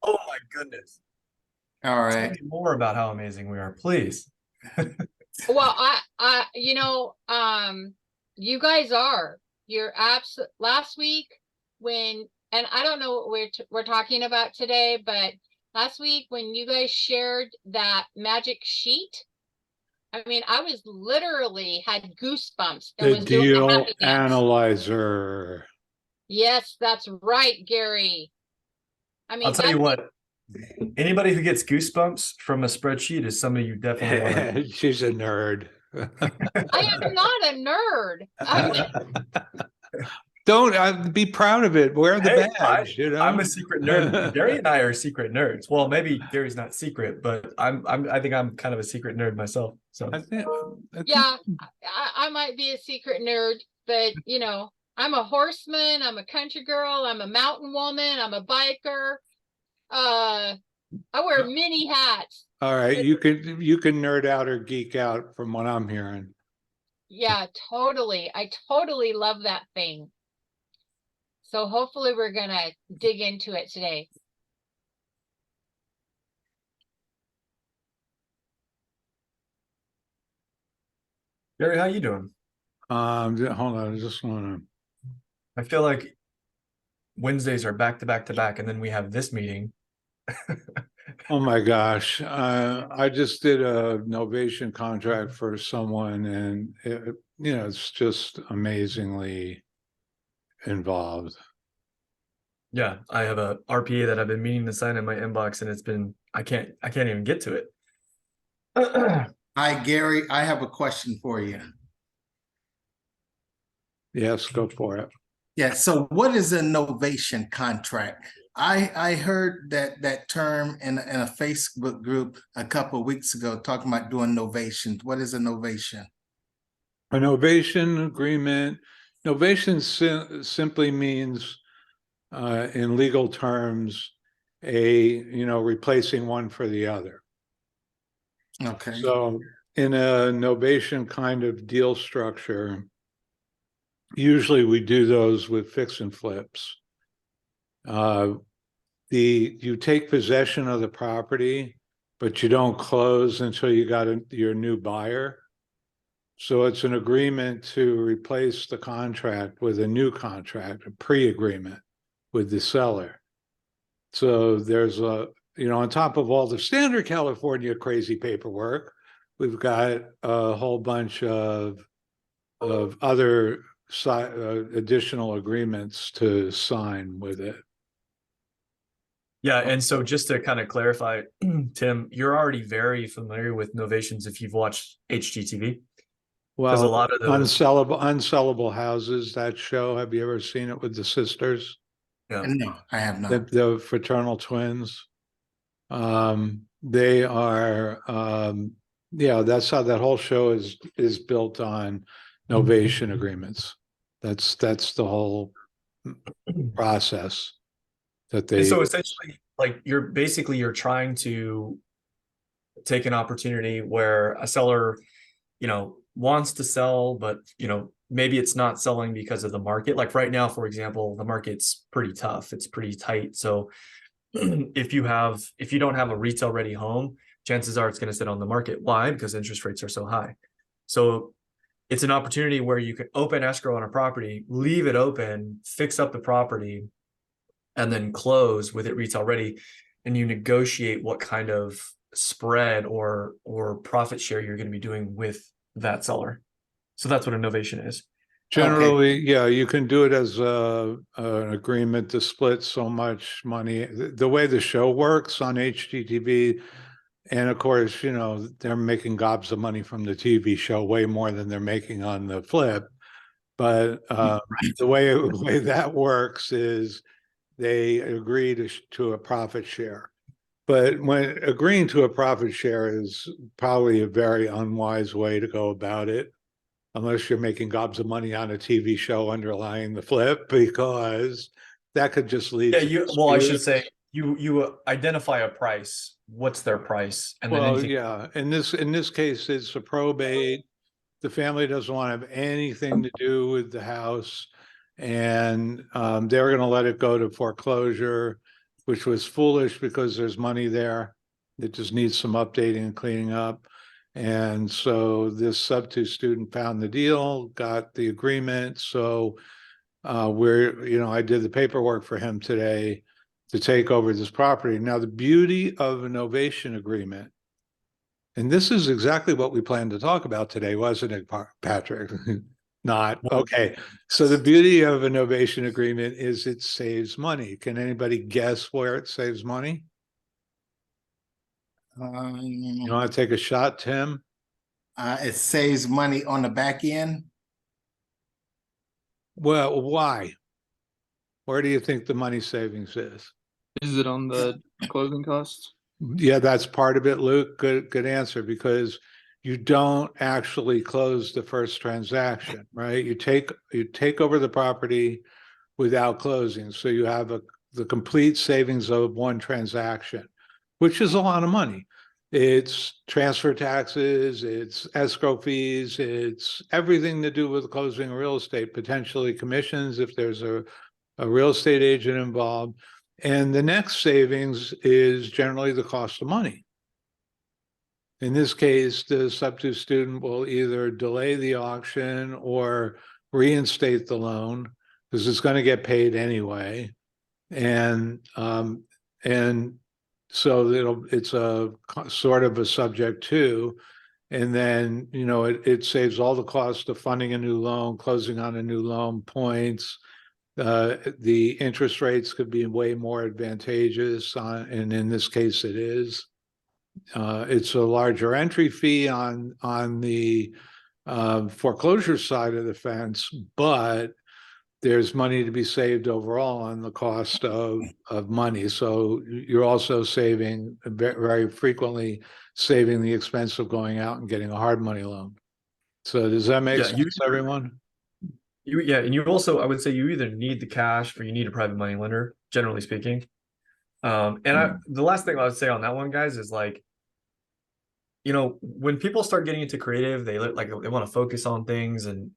Oh my goodness. All Tell right. me more about how amazing we are, please. Well, you guys are. You're absolute. Last week when, and I don't know what we're talking about today, but last week when you guys shared that magic sheet, I mean, I was literally had goosebumps and The was doing the deal happy dance. analyzer. Yes, that's right, Gary. I I'll mean, tell you that what, anybody who gets goosebumps from a spreadsheet is somebody you definitely want to. She's a nerd. I am not a nerd. Don't be proud of it. Wear the Hey, badge, you I'm know. a secret nerd. Gary and I are secret nerds. Well, maybe Gary's not secret, but I think I'm kind of a secret nerd myself. So I think, Yeah, I might be a secret nerd, but I'm a horseman, I'm a country girl, I'm a mountain woman, I'm a biker. I wear many hats. all right, you can nerd out or geek out from what I'm hearing. Yeah, totally. I totally love that thing. So hopefully we're gonna dig into it today. Gary, how you doing? Hold on, I just want I feel like Wednesdays are back to back to back, and then we have this meeting. to. Oh my gosh, I just did a novation contract for someone, and it's just amazingly involved. Yeah, I have a RPA that I've been meaning to sign in my inbox, and it's been I can't even get to it. Hi, Gary. I have a question for you. Yes, go for it. Yeah. So, what is a novation contract? I heard that term in a Facebook group a couple of weeks ago talking about doing novations. What is a novation? A novation agreement. Novation simply means, in legal terms, replacing one for the other. Okay. So in a novation kind of deal structure, usually we do those with fix and flips. You take possession of the property, but you don't close until you got your new buyer. So it's an agreement to replace the contract with a new contract, a pre-agreement with the seller. So there's on top of all the standard California crazy paperwork, we've got a whole bunch of other additional agreements to sign with it. Yeah, and so just to kind of clarify, Tim, you're already very familiar with novations if you've watched HGTV. Because a Well, lot of those unsellable houses, that show, have you ever seen it with the sisters? yeah. No, I have not. The fraternal twins. They are that's how that whole show is built on novation agreements. That's the whole process that And they so essentially, like you're trying to take an opportunity where a seller, wants to sell, but maybe it's not selling because of the market. Like right now, for example, the market's pretty tough. It's pretty tight. So if you don't have a retail ready home, chances are it's going to sit on the market. Why? Because interest rates are so high. So it's an opportunity where you can open escrow on a property, leave it open, fix up the property, and then close with it retail ready, and you negotiate what kind of spread or profit share you're going to be doing with that seller. So that's what innovation is. generally, yeah, you can do it as an agreement to split so much money. The way the show works on HGTV, and of course, they're making gobs of money from the TV show, way more than they're making on the flip. But the way that works is they agree to a profit share. But when agreeing to a profit share is probably a very unwise way to go about it, unless you're making gobs of money on a TV show underlying the flip, because that could just lead Yeah, to I should say you identify a price. What's their price? And then anything. yeah, in this case, it's a probate. The family doesn't want to have anything to do with the house, and they're going to let it go to foreclosure. which was foolish because there's money there. It just needs some updating and cleaning up. And so this sub-2 student found the deal, got the agreement. So I did the paperwork for him today to take over this property. Now, the beauty of an ovation agreement, and this is exactly what we planned to talk about today, wasn't it, Patrick? Not okay. So the beauty of an ovation agreement is it saves money. Can anybody guess where it saves money? You want to take a shot, Tim? It saves money on the back end. Well, why? Where do you think the money savings is? Is it on the closing costs? Yeah, that's part of it, Luke. Good answer, because you don't actually close the first transaction, right? You take over the property without closing. So you have the complete savings of one transaction, which is a lot of money. It's transfer taxes, it's escrow fees, it's everything to do with closing real estate, potentially commissions if there's a real estate agent involved. And the next savings is generally the cost of money. In this case, the sub-2 student will either delay the auction or reinstate the loan because it's going to get paid anyway. And so it's a sort of a subject to, and then, it saves all the cost of funding a new loan, closing on a new loan, points. The interest rates could be way more advantageous, and in this case it is. It's a larger entry fee on the foreclosure side of the fence, but there's money to be saved overall on the cost of money. So you're also saving, very frequently saving the expense of going out and getting a hard money loan. So does that make sense, everyone? And you also, I would say, you either need the cash or you need a private money lender, generally speaking. The last thing I would say on that one, guys, is like, when people start getting into creative, they want to focus on things, and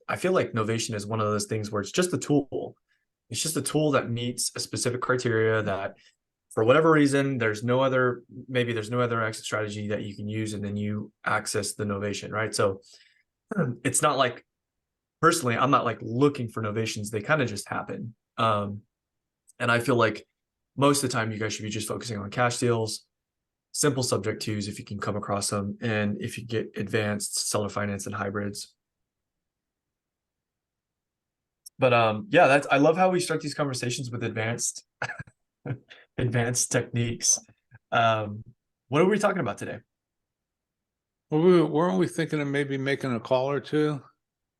I feel like Novation is one of those things where it's just a tool. It's just a tool that meets a specific criteria that, for whatever reason, maybe there's no other exit strategy that you can use, and then you access the Novation, right? So it's not like, personally, I'm not like looking for novations. They kind of just happen. And I feel like most of the time you guys should be just focusing on cash deals, simple subject twos if you can come across them, and if you get advanced seller finance and hybrids. But I love how we start these conversations with advanced techniques. What are we talking about today? Well, weren't we thinking of maybe making a call or two?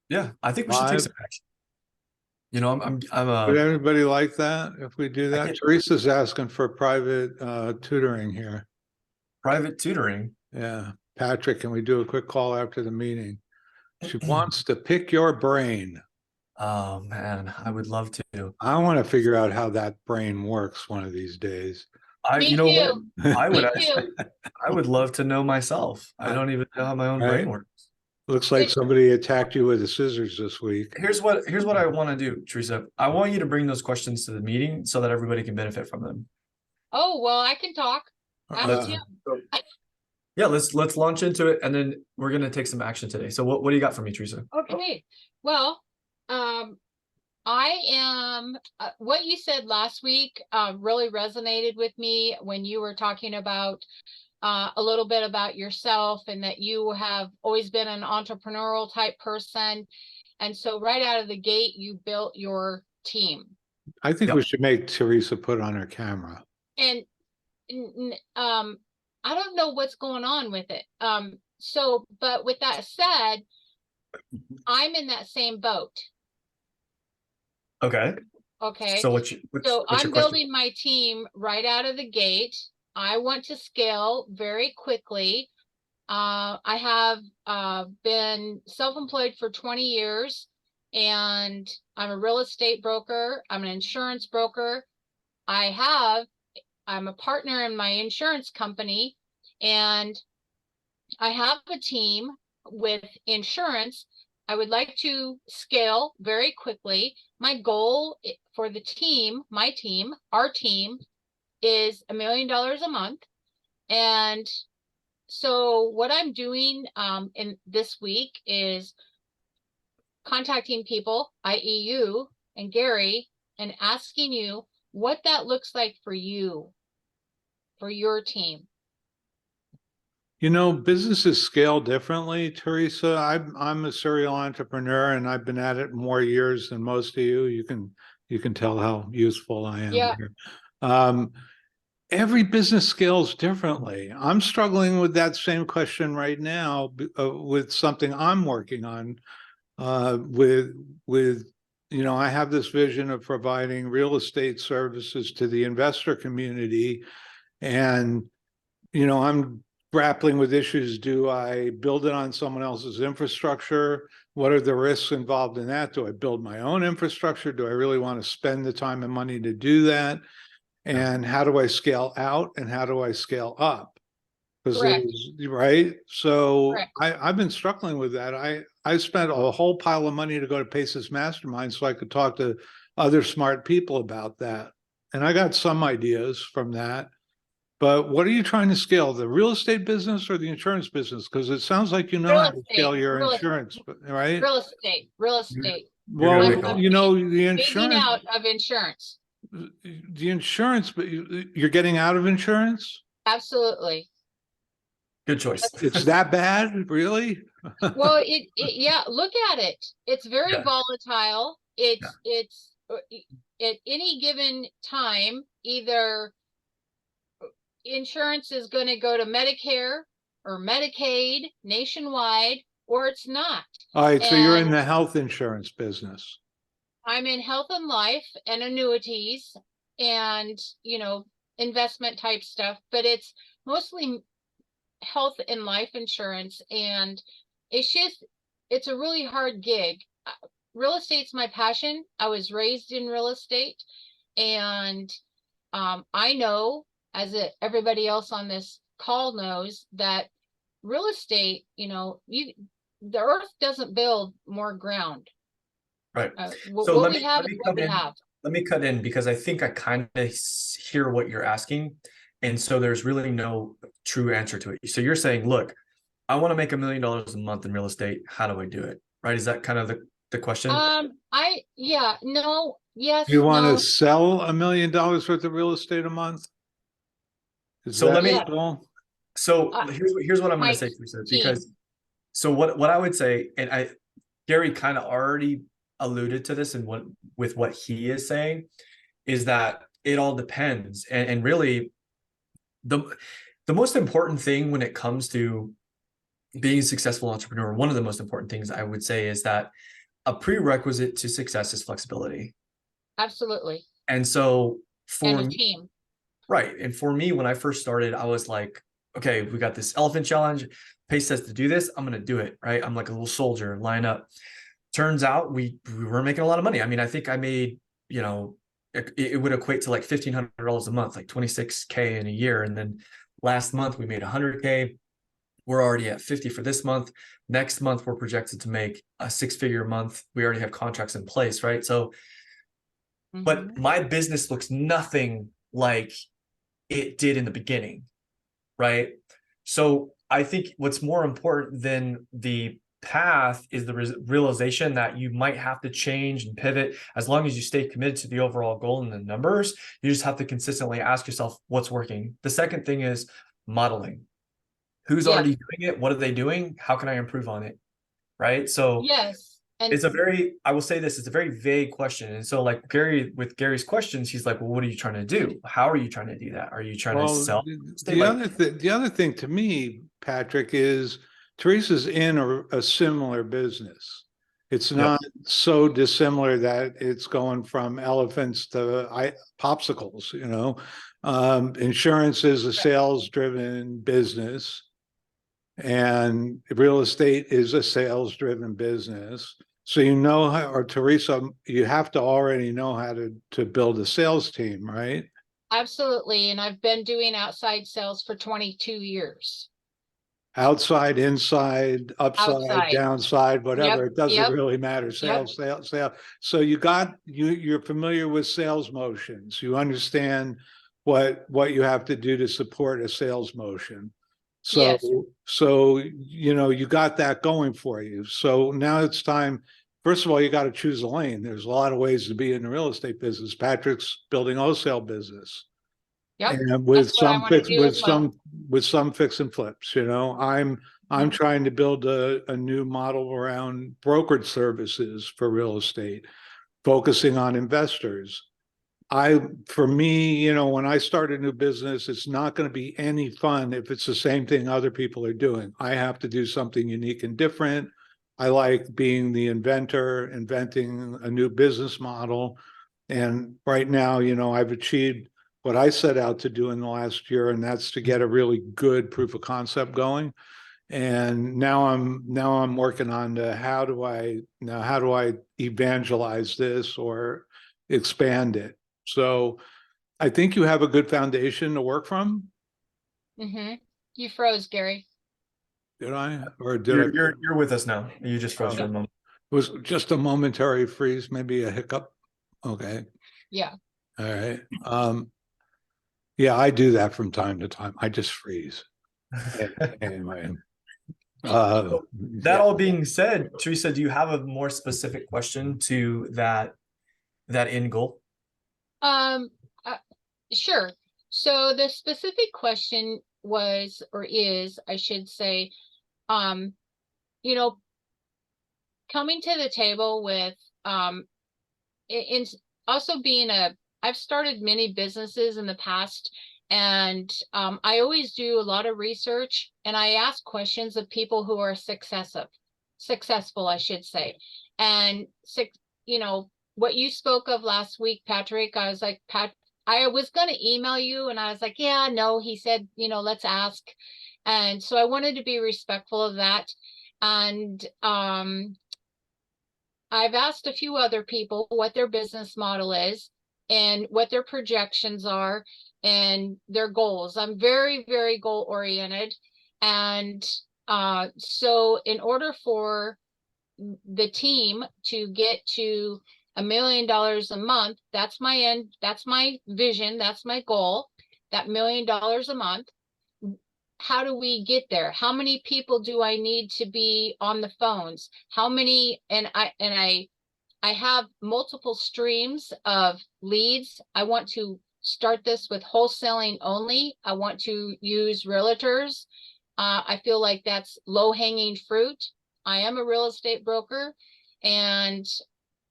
Yeah, I think we should take some action. Would everybody like that if we do that? Teresa's asking for private tutoring here. Private tutoring? Yeah. Patrick, can we do a quick call after the meeting? She wants to pick your brain. Oh man, I would love to. I want to figure out how that brain works one of these days. Me too. I would love to know myself. I don't even know how my own brain works. Looks like somebody attacked you with the scissors this week. Here's what I want to do, Teresa. I want you to bring those questions to the meeting so that everybody can benefit from them. Oh, well, I can talk. Yeah, let's launch into it, and then we're gonna take some action today. So what do you got for me, Teresa? Okay. Well, I am what you said last week really resonated with me when you were talking about a little bit about yourself, and that you have always been an entrepreneurial type person. And so right out of the gate, you built your team. I think we should make Teresa put on her camera. And I don't know what's going on with it. But with that said, I'm in that same boat. Okay. So I'm building my team right out of the gate. I want to scale very quickly. I have been self-employed for 20 years, and I'm a real estate broker. I'm an insurance broker. I'm a partner in my insurance company, and I have a team with insurance. I would like to scale very quickly. My goal for the team, our team, is $1 million a month. And so what I'm doing in this week is contacting people, i.e. you and Gary, and asking you what that looks like for you, for your team. You know, businesses scale differently, Teresa. I'm a serial entrepreneur and I've been at it more years than most of you. You can tell how useful I am Yeah. here. Every business scales differently. I'm struggling with that same question right now with something I'm working on. With you know, I have this vision of providing real estate services to the investor community, and you know, I'm grappling with issues. Do I build it on someone else's infrastructure? What are the risks involved in that? Do I build my own infrastructure? Do I really want to spend the time and money to do that? And how do I scale out and how do I scale up? Because Correct. right. So Correct. I've been struggling with that. I spent a whole pile of money to go to Pace's Mastermind so I could talk to other smart people about that. And I got some ideas from that. But what are you trying to scale? The real estate business or the insurance business? Because it sounds like you know Real how to estate, scale your real insurance, right? Real estate, real estate. You're gonna Well, make a- you know, the Phasing insurance, out of insurance. but you're getting out of insurance? Absolutely. Good choice. It's that bad, really? Well, yeah, look at it. It's very Yeah. volatile. It's at any given time, either insurance is going to go to Medicare or Medicaid nationwide, or it's not. All right, so you're in And the health insurance business. I'm in health and life and annuities and, you know, investment type stuff, but it's mostly health and life insurance. And it's a really hard gig. Real estate's my passion. I was raised in real estate, and I know, as everybody else on this call knows, that real estate, you know, the earth doesn't build more ground. Right. What So we have is what we have. Let me cut in because I think I kind of hear what you're asking. And so there's really no true answer to it. So you're saying, look, I want to make $1 million a month in real estate. How do I do it? Right? Is that kind of the question? Yeah, no, yes, You want no. to sell $1 million worth of real estate a month? Is So that let me- the goal? So here's what I'm going my to say, Teresa, team. because so what I would say, and Gary kind of already alluded to this and with what he is saying, is that it all depends. And really the most important thing when it comes to being a successful entrepreneur, one of the most important things I would say is that a prerequisite to success is flexibility. Absolutely. And so for And a me, team. right. And for me, when I first started, I was like, okay, we got this elephant challenge. Pace says to do this. I'm going to do it. Right. I'm like a little soldier, line up. Turns out we were making a lot of money. I mean, I think I made, you know, it would equate to like $1,500 a month, like 26K in a year. And then last month we made 100K. We're already at 50 for this month. Next month, we're projected to make a 6-figure month. We already have contracts in place, right? So, but my business looks nothing like it did in the beginning, right? So I think what's more important than the path is the realization that you might have to change and pivot. As long as you stay committed to the overall goal and the numbers, you just have to consistently ask yourself what's working. The second thing is modeling. Who's already doing it? What are they doing? How can I improve on it? Right. So yes. And it's I will say this, it's a very vague question. And so like with Gary's questions, he's like, well, what are you trying to do? How are you trying to do that? Are you trying to sell? The other thing to me, Patrick, is Teresa's in a similar business. It's not so dissimilar that it's going from elephants to popsicles, you know. Insurance is a sales-driven business, and real estate is a sales-driven business. So you know how, or Teresa, you have to already know how to build a sales team, right? absolutely. And I've been doing outside sales for 22 years. Outside, inside, upside, downside, whatever. It doesn't really matter. Sales. So you're familiar with sales motions. You understand what you have to do to support a sales motion. So, Yes. so, you know, you got that going for you. So now it's time. First of all, you got to choose a lane. There's a lot of ways to be in the real estate business. Patrick's building wholesale business. Yep. And with That's what I some want to fix, do with as well. some fix and flips, you know, I'm Mhm. trying to build a new model around brokerage services for real estate, focusing on investors. For me, you know, when I start a new business, it's not going to be any fun if it's the same thing other people are doing. I have to do something unique and different. I like being the inventor, inventing a new business model. And right now, you know, I've achieved what I set out to do in the last year, and that's to get a really good proof of concept going. And now I'm working on how do I evangelize this or expand it. So I think you have a good foundation to work from. Mm-hmm. You froze, Gary. Did I? Or did I? You're with us now. You just froze for a moment. It was just a momentary freeze, maybe a hiccup. Okay. Yeah. All right. Yeah, I do that from time to time. I just freeze. Anyway. That Yeah. all being said, Teresa, do you have a more specific question to that end goal? Uh, sure. So the specific question was, or is, I should say, you know, coming to the table with, in also being I've started many businesses in the past, and I always do a lot of research, and I ask questions of people who are successful, I should say. And you know, what you spoke of last week, Patrick, I was like, I was going to email you, and I was like, yeah, no, he said, you know, let's ask. And so I wanted to be respectful of that. And I've asked a few other people what their business model is and what their projections are and their goals. I'm very, very goal oriented. And so in order for the team to get to $1 million a month, that's my end, that's my vision, that's my goal, that $1 million a month. How do we get there? How many people do I need to be on the phones? How many, and I have multiple streams of leads. I want to start this with wholesaling only. I want to use realtors. I feel like that's low-hanging fruit. I am a real estate broker, and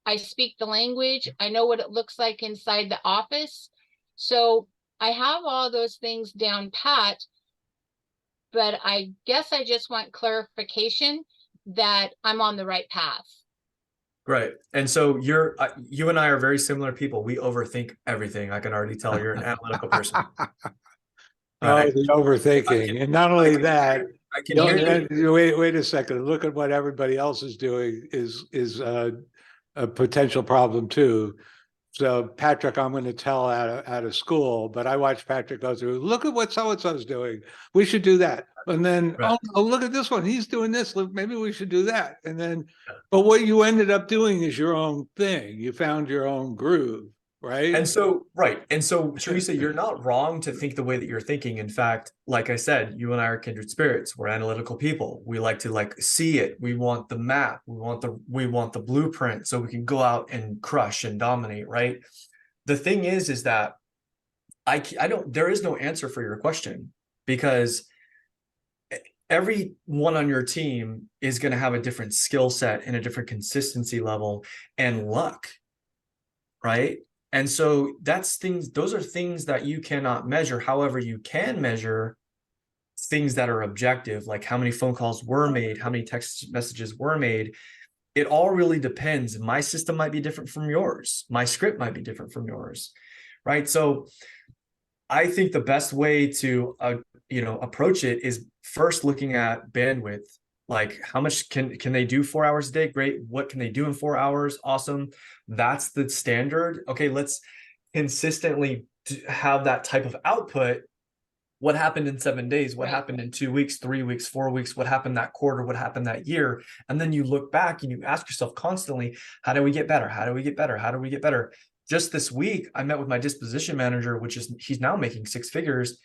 I speak the language. I know what it looks like inside the office. So I have all those things down pat, but I guess I just want clarification that I'm on the right path. Right. And so you and I are very similar people. We overthink everything. I can already tell you're an analytical person. Oh, Right. the overthinking. And not only that, I can hear you. wait a second. Look at what everybody else is doing is a potential problem too. So Patrick, I'm going to tell out of school, but I watch Patrick go through, look at what so-and-so's doing. We should do that. And then, Right. oh, look at this one. He's doing this. Look, maybe we should do that. And then, but what you ended up doing is your own thing. You found your own groove, right? And so, right. And so, Teresa, you're not wrong to think the way that you're thinking. In fact, like I said, you and I are kindred spirits. We're analytical people. We like to see it. We want the map. We want the blueprint so we can go out and crush and dominate, right? The thing is that there is no answer for your question, because everyone on your team is going to have a different skill set and a different consistency level and luck, right? And so those are things that you cannot measure. However, you can measure things that are objective, like how many phone calls were made, how many text messages were made. It all really depends. My system might be different from yours. My script might be different from yours, right? So I think the best way to approach it is first looking at bandwidth. Like, how much can they do 4 hours a day? Great. What can they do in 4 hours? Awesome. That's the standard. Okay, let's consistently have that type of output. What happened in 7 days? What happened in 2 weeks, 3 weeks, 4 weeks? What happened that quarter? What happened that year? And then you look back and you ask yourself constantly, how do we get better? How do we get better? How do we get better? just this week, I met with my disposition manager, which is he's now making 6 figures.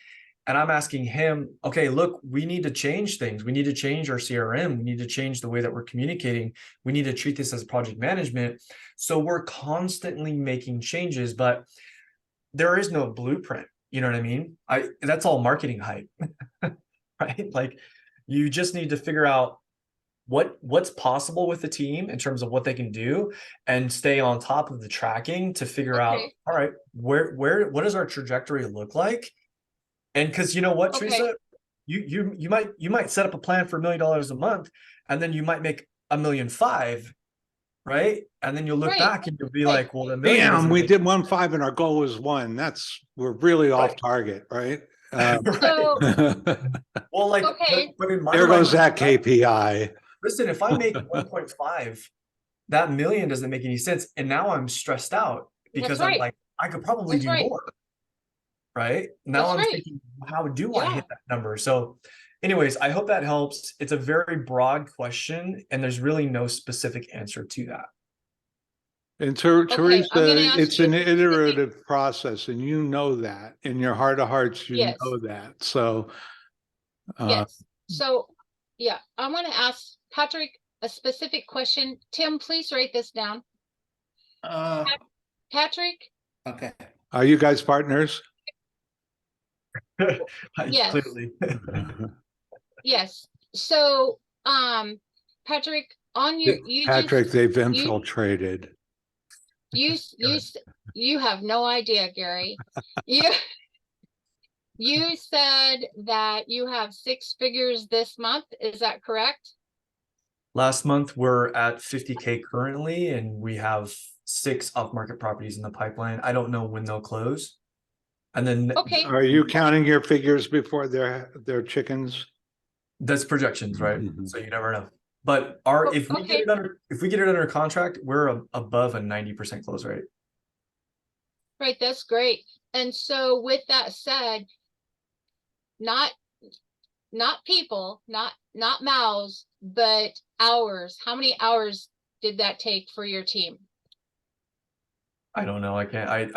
And I'm asking him, okay, look, we need to change things. We need to change our CRM. We need to change the way that we're communicating. We need to treat this as project management. So we're constantly making changes, but there is no blueprint. You know what I mean? That's all marketing hype, right? Like you just need to figure out what's possible with the team in terms of what they can do and stay on top of the tracking to figure out, Okay. all right, what does our trajectory look like? And because you know what, Okay. Teresa, you might set up a plan for $1 million a month, and then you might make $1.5 million, right? And then you'll look Right. back and you'll be Right. like, well, the million Damn, doesn't we make- did 1.5 and our goal was 1. We're really off Right. target, right? right. So, Well, like, okay. but in my There goes mind, that KPI. listen, if I make 1.5, that million doesn't make any sense. And now I'm stressed out because That's I'm right. like, I could probably That's do right. more. Right now, That's I'm right. thinking, how do I Yeah. hit that number? So, anyways, I hope that helps. It's a very broad question, and there's really no specific answer to that. And Okay, I'm gonna Teresa, ask it's you an a specific- iterative process, and you know that in your heart of hearts, you Yes. know that. So, Yes. So, yeah, I want to ask Patrick a specific question. Tim, please write this down. Patrick, Okay. are you guys partners? Yes. Clearly. yes. So, Patrick, on your Patrick, they've infiltrated. you have no idea, Gary. You said that you have 6 figures this month. Is that correct? Last month, we're at 50K currently, and we have 6 off-market properties in the pipeline. I don't know when they'll close. And then Okay. Are you counting your figures before they're chickens? that's projections, right? Mhm. So you never know. But if we get it under contract, we're above a 90% close rate. Right, that's great. And so with that said, not people, not mouths, but hours. How many hours did that take for your team? I don't know. I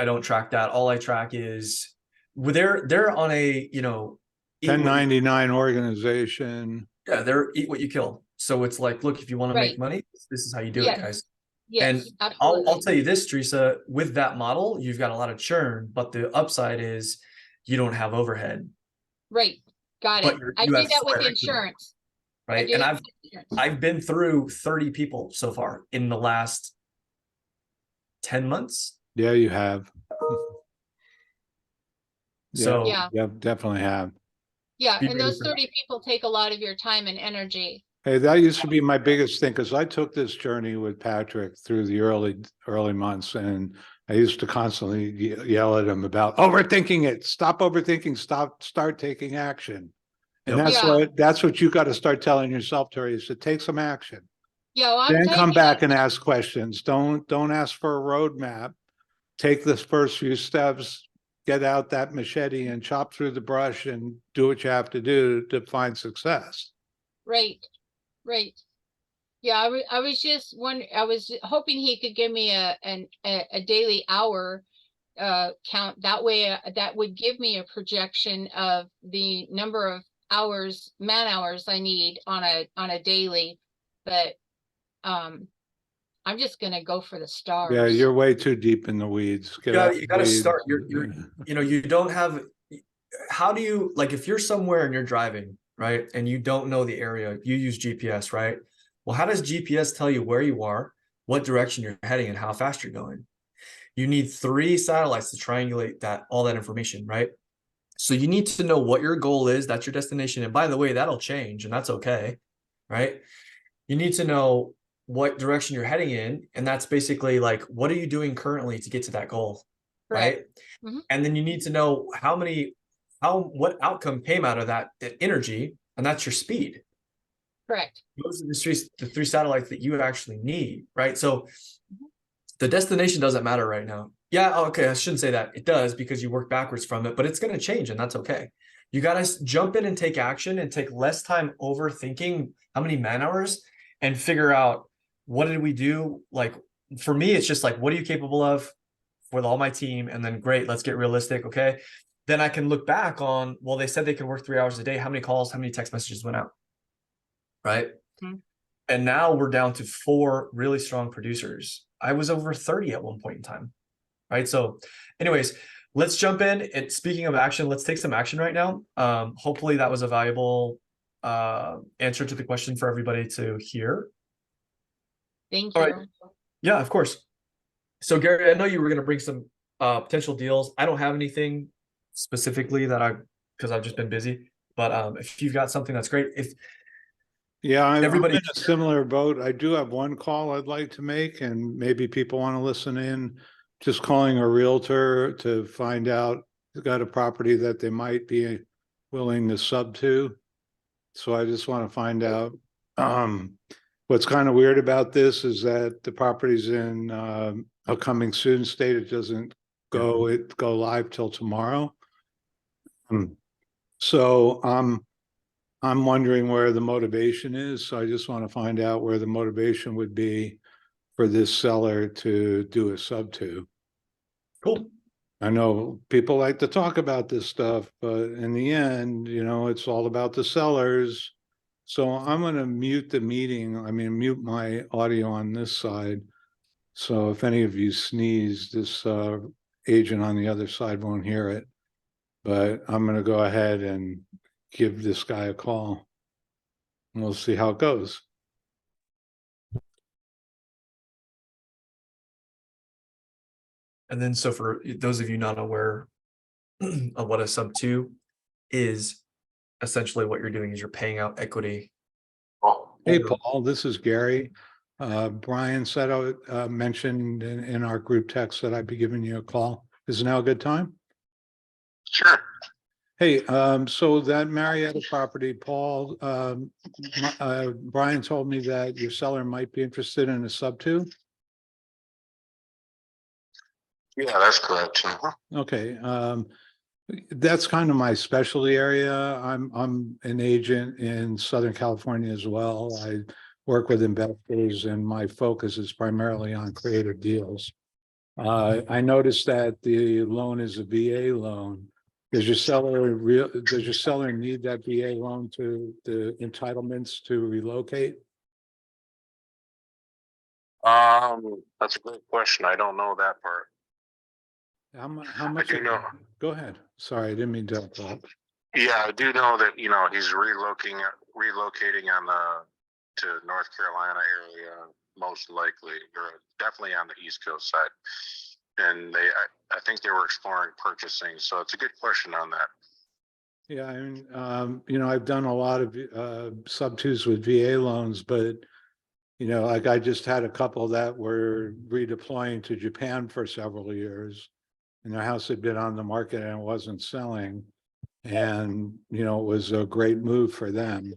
don't track that. All I track is they're on a, eat what you- 1099 organization. yeah, they're eat what you kill. So it's like, look, if you want to Right. make money, this is how you do Yes. it, guys. Yes, And absolutely. I'll tell you this, Teresa, with that model, you've got a lot of churn, but the upside is you don't have overhead, Right, got but it. you I do have that with sweat equity, insurance. I right? do And that with insurance. I've been through 30 people so far in the last 10 months. Yeah, you have. So Yeah. Definitely have. Yeah, be and ready those for that. 30 people take a lot of your time and energy. Hey, that used to be my biggest thing because I took this journey with Patrick through the early months, and I used to constantly yell at him about overthinking it. Stop overthinking. Start taking action. And Yep. that's what you got to start telling yourself, Terry, is to take some action. Yeah, well, I'm Then come taking back it. and ask questions. Don't ask for a roadmap. Take the first few steps, get out that machete and chop through the brush and do what you have to do to find success. Right. Yeah, I was just wondering, I was hoping he could give me a daily hour count. That way, that would give me a projection of the number of hours, man hours I need on a daily. But I'm just gonna go for the stars. Yeah, you're way too deep in the weeds. you gotta start. You don't have. How do you, like, if you're somewhere and you're driving, right, and you don't know the area, you use GPS, right? Well, how does GPS tell you where you are, what direction you're heading, and how fast you're going? You need 3 satellites to triangulate all that information, right? So you need to know what your goal is. That's your destination. And by the way, that'll change, and that's okay, right? You need to know what direction you're heading in, and that's basically like, what are you doing currently to get to that goal, right? Mhm. And then you need to know what outcome came out of that energy, and that's your speed. Correct. Those are the 3 satellites that you would actually need, right? So the destination doesn't matter right now. Yeah, okay, I shouldn't say that. It does, because you work backwards from it, but it's going to change, and that's okay. You got to jump in and take action and take less time overthinking how many man hours, and figure out, what did we do? Like, for me, it's just like, what are you capable of? with all my team, and then great, let's get realistic. Okay. Then I can look back on, well, they said they could work 3 hours a day. How many calls, how many text messages went out? Right. And now we're down to 4 really strong producers. I was over 30 at one point in time. Right. So anyways, let's jump in. And speaking of action, let's take some action right now. Hopefully that was a valuable answer to the question for everybody to hear. Thank All you. right. Yeah, of course. So Gary, I know you were going to bring some potential deals. I don't have anything specifically because I've just been busy, but if you've got something, that's great. If Yeah, I'm everybody, in a similar boat. I do have one call I'd like to make, and maybe people want to listen in. Just calling a realtor to find out they've got a property that they might be willing to sub to. So I just want to find out. What's kind of weird about this is that the property's in a coming soon state. It doesn't go live till tomorrow. So I'm wondering where the motivation is. So I just want to find out where the motivation would be for this seller to do a sub to. cool. I know people like to talk about this stuff, but in the end, it's all about the sellers. So I'm going to mute the meeting. I mean, mute my audio on this side. So if any of you sneeze, this agent on the other side won't hear it. But I'm going to go ahead and give this guy a call. And we'll see how it goes. And then, so for those of you not aware of what a sub to is, essentially what you're doing is you're paying out equity. Hey, Paul, this is Gary. Brian said, mentioned in our group text that I'd be giving you a call. Is now a good time? Sure. Hey, so that Marietta property, Paul, Brian told me that your seller might be interested in a sub to. Yeah, that's correct. Okay, that's kind of my specialty area. I'm an agent in Southern California as well. I work with investors, and my focus is primarily on creative deals. I noticed that the loan is a VA loan. Does your seller need that VA loan to the entitlements to relocate? That's a great question. I don't know that part. How much? do know. Go ahead. Sorry, I didn't mean to interrupt. Yeah, I do know that he's relocating on to North Carolina area, most likely, or definitely on the East Coast side. And I think they were exploring purchasing. So it's a good question on that. Yeah, I mean, I've done a lot of sub twos with VA loans, but like I just had a couple that were redeploying to Japan for several years, and their house had been on the market and it wasn't selling, and it was a great move for them.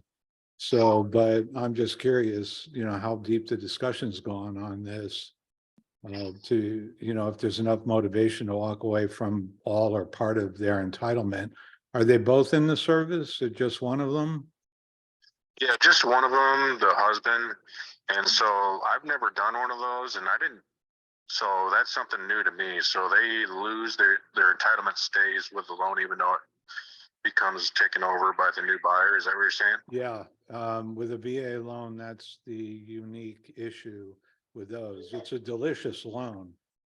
So, but I'm just curious, how deep the discussion's gone on this. To if there's enough motivation to walk away from all or part of their entitlement. Are they both in the service or just one of them? Yeah, just one of them, the husband. And so I've never done one of those, and I didn't. So that's something new to me. So they lose their entitlement stays with the loan, even though it becomes taken over by the new buyer. Is that what you're saying? Yeah, with a VA loan, that's the unique issue with those. It's a delicious loan.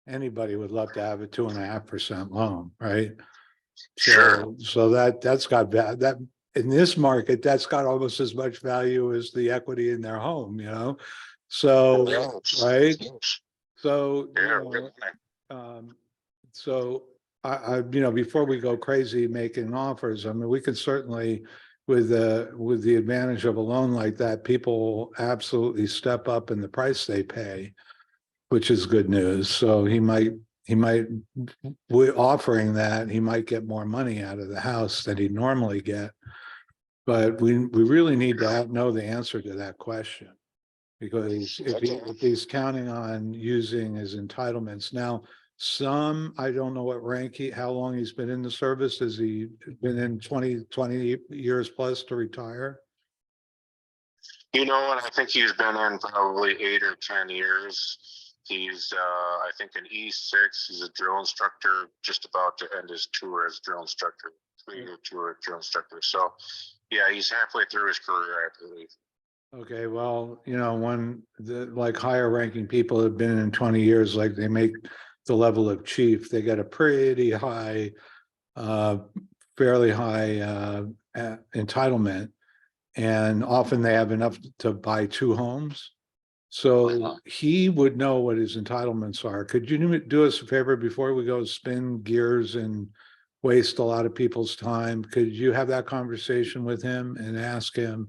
Anybody would love to have a 2.5% loan, right? Sure. So that's got that in this market, that's got almost as much value as the equity in their home, So, Yes. right. Yes. So, Yeah, so I before we go crazy making offers, I mean, we could certainly, with the advantage of a loan like that, people absolutely step up in the price they pay, which is good news. So he might offering that, he might get more money out of the house than he'd normally get. But we really need to know the answer to that question, because if he's counting on using his entitlements now, I don't know what rank how long he's been in the service. Has he been in 20 years plus to retire? And I think he's been in probably 8 or 10 years. He's, I think, an E6. He's a drill instructor, just about to end his tour as drill instructor, 3-year tour as drill instructor. So, yeah, he's halfway through his career, I believe. Okay, well, you know, when the like higher ranking people have been in 20 years, like they make the level of chief, they get a pretty high, fairly high entitlement. And often they have enough to buy 2 homes. So he would know what his entitlements are. Could you do us a favor before we go spin gears and waste a lot of people's time? Could you have that conversation with him and ask him,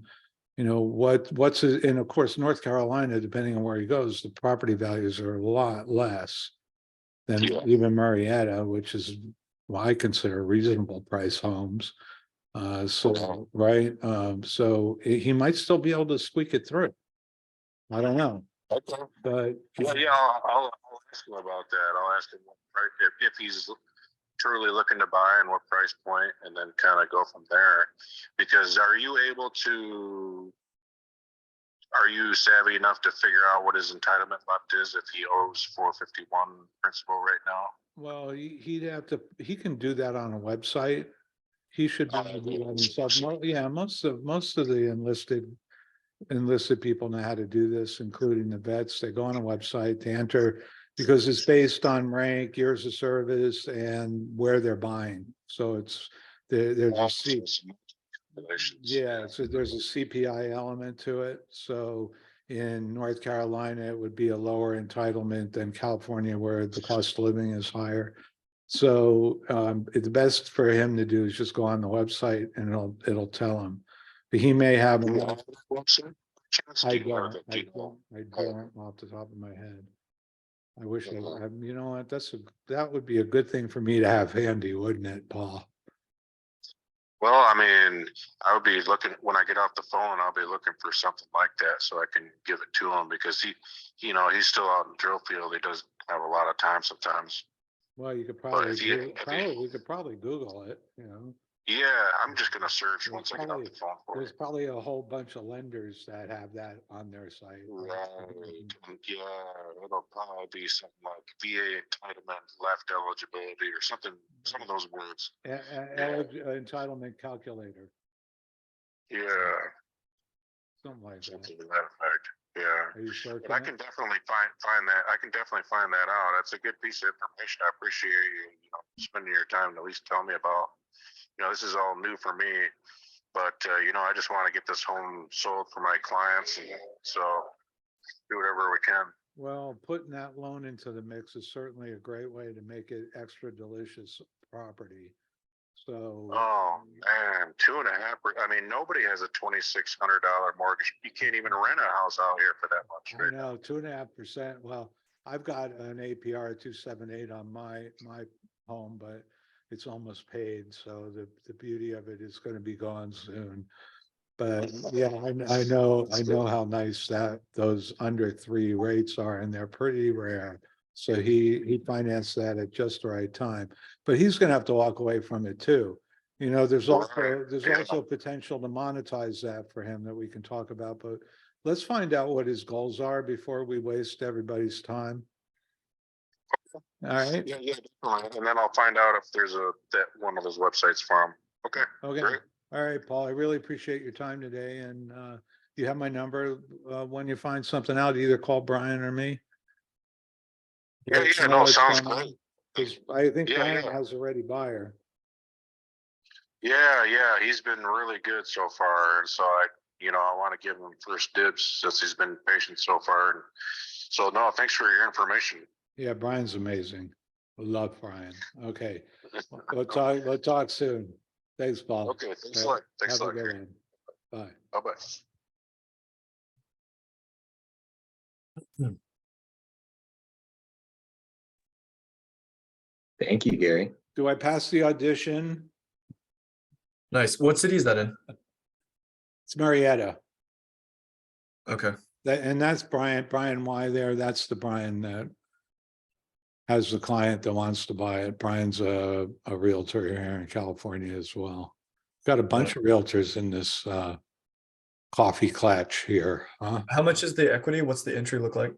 you know, what's his, and of course, North Carolina, depending on where he goes, the property values are a lot less than even Marietta, which is what I consider reasonable price homes. So, right, so he might still be able to squeak it through. I don't know, Okay. but Yeah, I'll ask him about that. I'll ask him if he's truly looking to buy and what price point, and then kind of go from there. Because are you savvy enough to figure out what his entitlement left is if he owes 451 principal right now? well, he'd have to, he can do that on a website. He should be able to do that himself. Yeah, most of the enlisted people know how to do this, including the vets. They go on a website, they enter, because it's based on rank, years of service, and where they're buying. So it's there's a yeah, so there's a CPI element to it. So in North Carolina, it would be a lower entitlement than California, where the cost of living is higher. So the best for him to do is just go on the website and it'll tell him. But he may have. I don't off the top of my head. I wish you know what, that would be a good thing for me to have handy, wouldn't it, Paul? Well, I mean, I would be looking when I get off the phone. I'll be looking for something like that so I can give it to him, because he's still out in the drill field. He doesn't have a lot of time sometimes. Well, you could probably we could probably Google it, you know. Yeah, I'm just gonna search once I get off the phone for There's it. probably a whole bunch of lenders that have that on their site. Right. Yeah, it'll probably be something like VA entitlement, left eligibility, or something. Some of those words. Entitlement calculator, Yeah, something like that. something to that effect. Yeah. Are you searching But I it? can definitely find that. I can definitely find that out. That's a good piece of information. I appreciate you, spending your time to at least tell me about. This is all new for me, but I just want to get this home sold for my clients, and so do whatever we can. Well, putting that loan into the mix is certainly a great way to make it extra delicious property. So. Oh man, 2.5%. I mean, nobody has a $2,600 mortgage. You can't even rent a house out here for that much. I know, 2.5%. Well, I've got an APR of 278 on my home, but it's almost paid. So the beauty of it is going to be gone soon. But yeah, I know how nice those under 3 rates are, and they're pretty rare. So he financed that at just the right time, but he's going to have to walk away from it too. There's also potential to monetize that for him that we can talk about, but let's find out what his goals are before we waste everybody's time. All right. Yeah, definitely. And then I'll find out if there's that one of those websites for him. Okay. Great. All right, Paul, I really appreciate your time today, and you have my number. When you find something out, either call Brian or me. Yeah, no, sounds great. I think Brian has a ready buyer. Yeah, he's been really good so far, and so I want to give him first dibs since he's been patient so far. And so, no, thanks for your information. Yeah, Brian's amazing. Love Brian. Okay, we'll talk soon. Thanks, Paul. Okay, thanks a lot. Thanks a lot. Bye. Bye-bye. Thank you, Gary. Do I pass the audition? Nice. What city is that in? It's Marietta. Okay. And that's Brian Y there. That's the Brian that has the client that wants to buy it. Brian's a realtor here in California as well. Got a bunch of realtors in this coffee clutch here, huh? How much is the equity? What's the entry look like?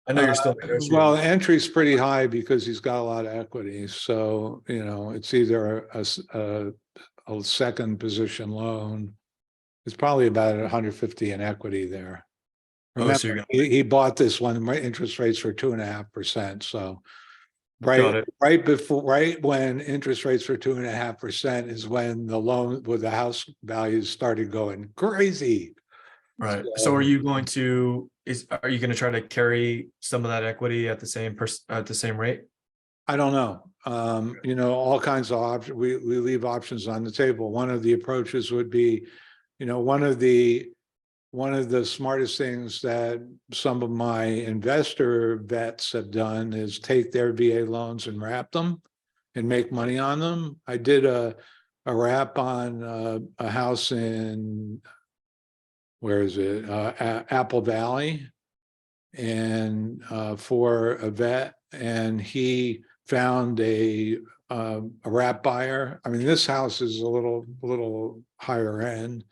I know you're still negotiating. Well, entry's pretty high because he's got a lot of equity. So, it's either a second position loan. It's probably about 150 in equity there. Oh, so Remember, you're he bought this one, interest rates were 2.5%. So Got it. right when interest rates were 2.5% is when the house values started going crazy. Right. So are you going to try to carry some of that equity at the same rate? I don't know. All kinds of options. We leave options on the table. One of the approaches would be, one of the smartest things that some of my investor vets have done is take their VA loans and wrap them and make money on them. I did a wrap on a house in, where is it? Apple Valley, and for a vet, and he found a wrap buyer. I mean, this house is a little higher end,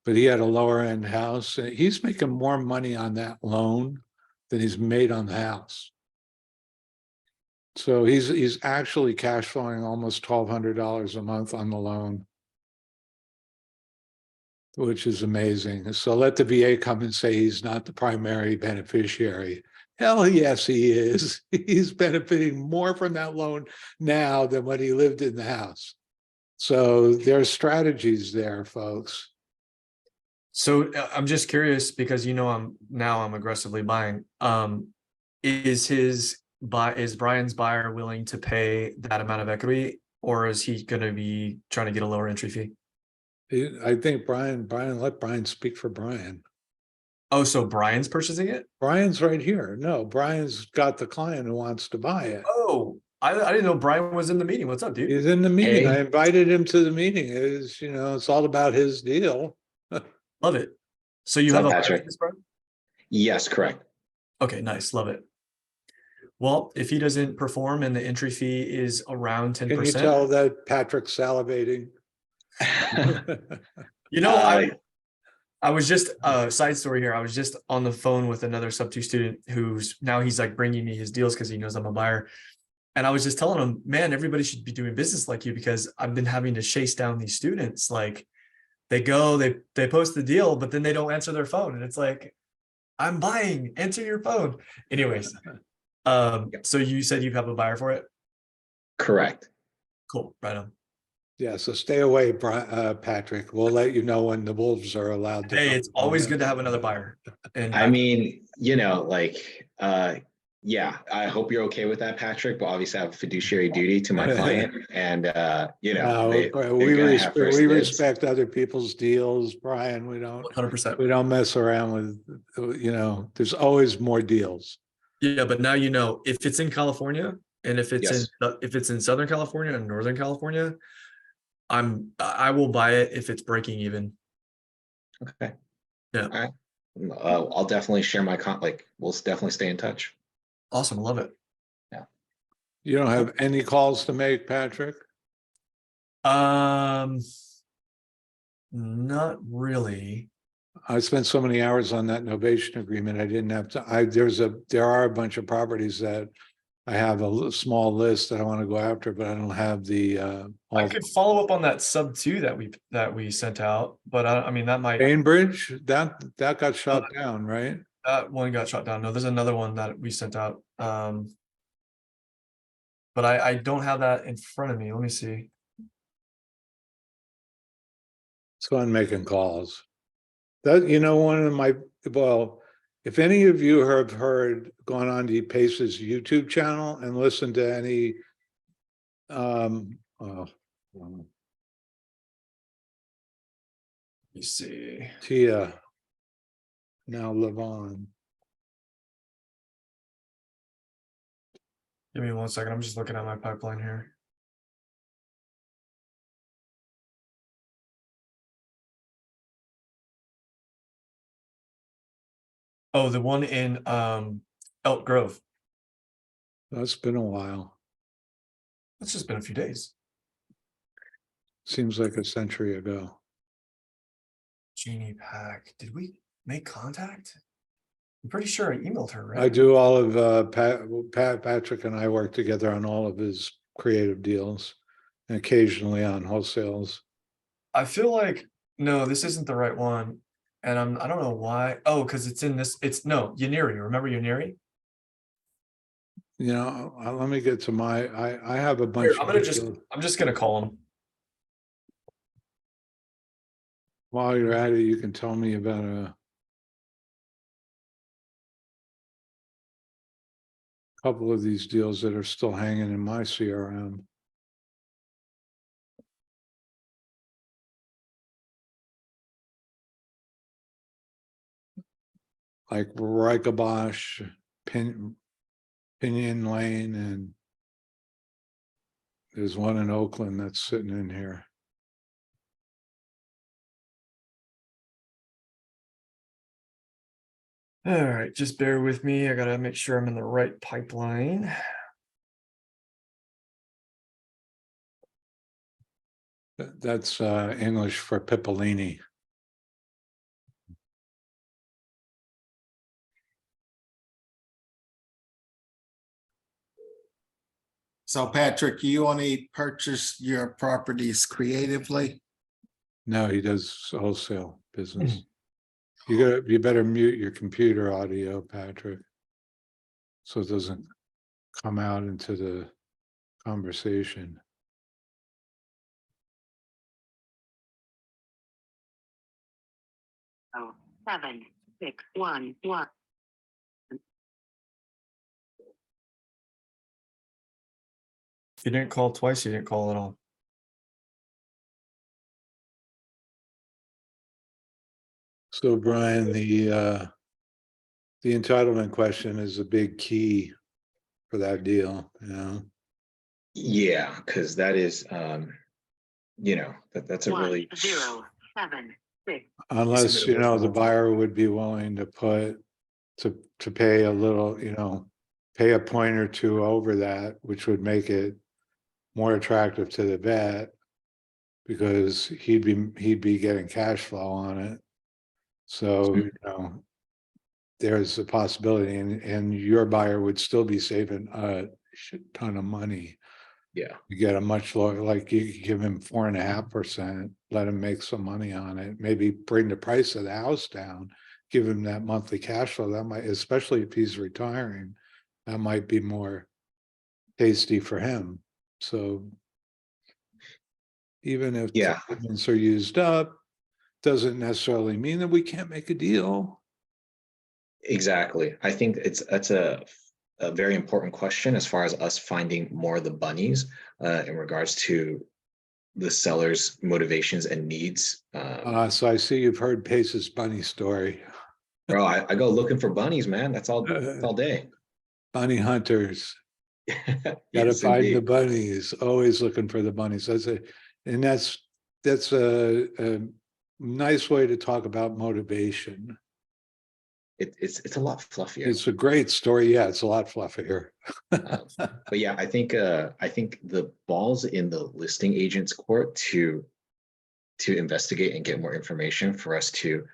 but he had a lower end house. And he's making more money on that loan than he's made on the house. So he's actually cash flowing almost $1,200 a month on the loan, which is amazing. So let the VA come and say he's not the primary beneficiary. Hell yes, he is. He's benefiting more from that loan now than when he lived in the house. So there's strategies there, folks. So I'm just curious because I'm aggressively buying. Is Brian's buyer willing to pay that amount of equity, or is he going to be trying to get a lower entry fee? I think let Brian speak for Brian. Oh, so Brian's purchasing it? Brian's right here. No, Brian's got the client who wants to buy it. Oh, I didn't know Brian was in the meeting. What's up, dude? He's in the meeting. Hey. I invited him to the meeting. It's all about his deal. Love it. So you What's have up, a buyer Patrick? for this, Brian? Yes, correct. Okay, nice. Love it. Well, if he doesn't perform and the entry fee is around 10%. Can you tell that Patrick's salivating? I was just side story here. I was just on the phone with another sub 2 student who's like bringing me his deals because he knows I'm a buyer. And I was just telling him, man, everybody should be doing business like you, because I've been having to chase down these students. Like they post the deal, but then they don't answer their phone. And it's like, I'm buying, answer your phone. Anyways. So you said you have a buyer for it? Correct. Cool. Right on. Yeah, so stay away, Patrick. We'll let you know when the wolves are allowed to. Hey, it's always good to have another buyer. And I mean, yeah, I hope you're okay with that, Patrick, but obviously I have a fiduciary duty to my client, and we respect other people's deals, Brian. We don't 100%. Mess around with, there's always more deals. Yeah, but now if it's in California, and if it's in Southern California and Northern California, I will buy it if it's breaking even. Okay. Yeah. All right. I'll definitely share my we'll definitely stay in touch. Awesome. Love it. Yeah. You don't have any calls to make, Patrick? Not really. I spent so many hours on that novation agreement. I didn't have to. There are a bunch of properties that I have a small list that I want to go after, but I don't have the. I could follow up on that sub 2 that we sent out, but that might. Bainbridge, that got shut down, right? That one got shot down. No, there's another one that we sent out. But I don't have that in front of me. Let me see. It's fun making calls. If any of you have gone on to Pace's YouTube channel and listened to any, Let me see. Tia, now Levon. Give me 1 second. I'm just looking at my pipeline here. Oh, the one in Elk Grove. That's been a while. It's just been a few days. Seems like a century ago. Genie Pack. Did we make contact? I'm pretty sure I emailed her, right? I do all of, Patrick and I work together on all of his creative deals and occasionally on wholesales. I feel like, no, this isn't the right one. And I don't know why. Oh, because it's in this, it's no, Yaniri. Remember Yaniri? You know, let me get to my, I have a Here, bunch of deals. I'm just gonna call him. While you're at it, you can tell me about a couple of these deals that are still hanging in my CRM. Like Reichabosch, Pinion Lane, and there's one in Oakland that's sitting in here. All right, just bear with me. I gotta make sure I'm in the right pipeline. That's English for Pipolini. So Patrick, you only purchase your properties creatively? No, he does wholesale business. You better mute your computer audio, Patrick, so it doesn't come out into the conversation. Oh, 7, 6, 1, 1. If you didn't call twice, you didn't call at all. So Brian, the entitlement question is a big key for that deal, you know? Yeah, because that is, you know, that's a 1, really 0, 7, 6. Unless, you submitted know, both the of them. buyer would be willing to put, to pay a little, you know, pay a point or two over that, which would make it more attractive to the vet, because he'd be getting cash flow on it. So, you know, there's a possibility, and your buyer would still be saving a shit ton of money. Yeah. You get a much lower, like you could give him 4.5%, let him make some money on it, maybe bring the price of the house down, give him that monthly cash flow. That might, especially if he's retiring, that might be more tasty for him. So even if Yeah. payments are used up, doesn't necessarily mean that we can't make a deal. Exactly. I think that's a very important question as far as us finding more of the bunnies in regards to the seller's motivations and needs. So I see you've heard Pace's bunny story. Bro, I go looking for bunnies, man. That's all day. Bunny hunters. Gotta Yes, find the indeed. bunnies, always looking for the bunnies. And that's a nice way to talk about motivation. It's a lot fluffier. It's a great story. Yeah, it's a lot fluffier. But yeah, I think the ball's in the listing agent's court to investigate and get more information for us to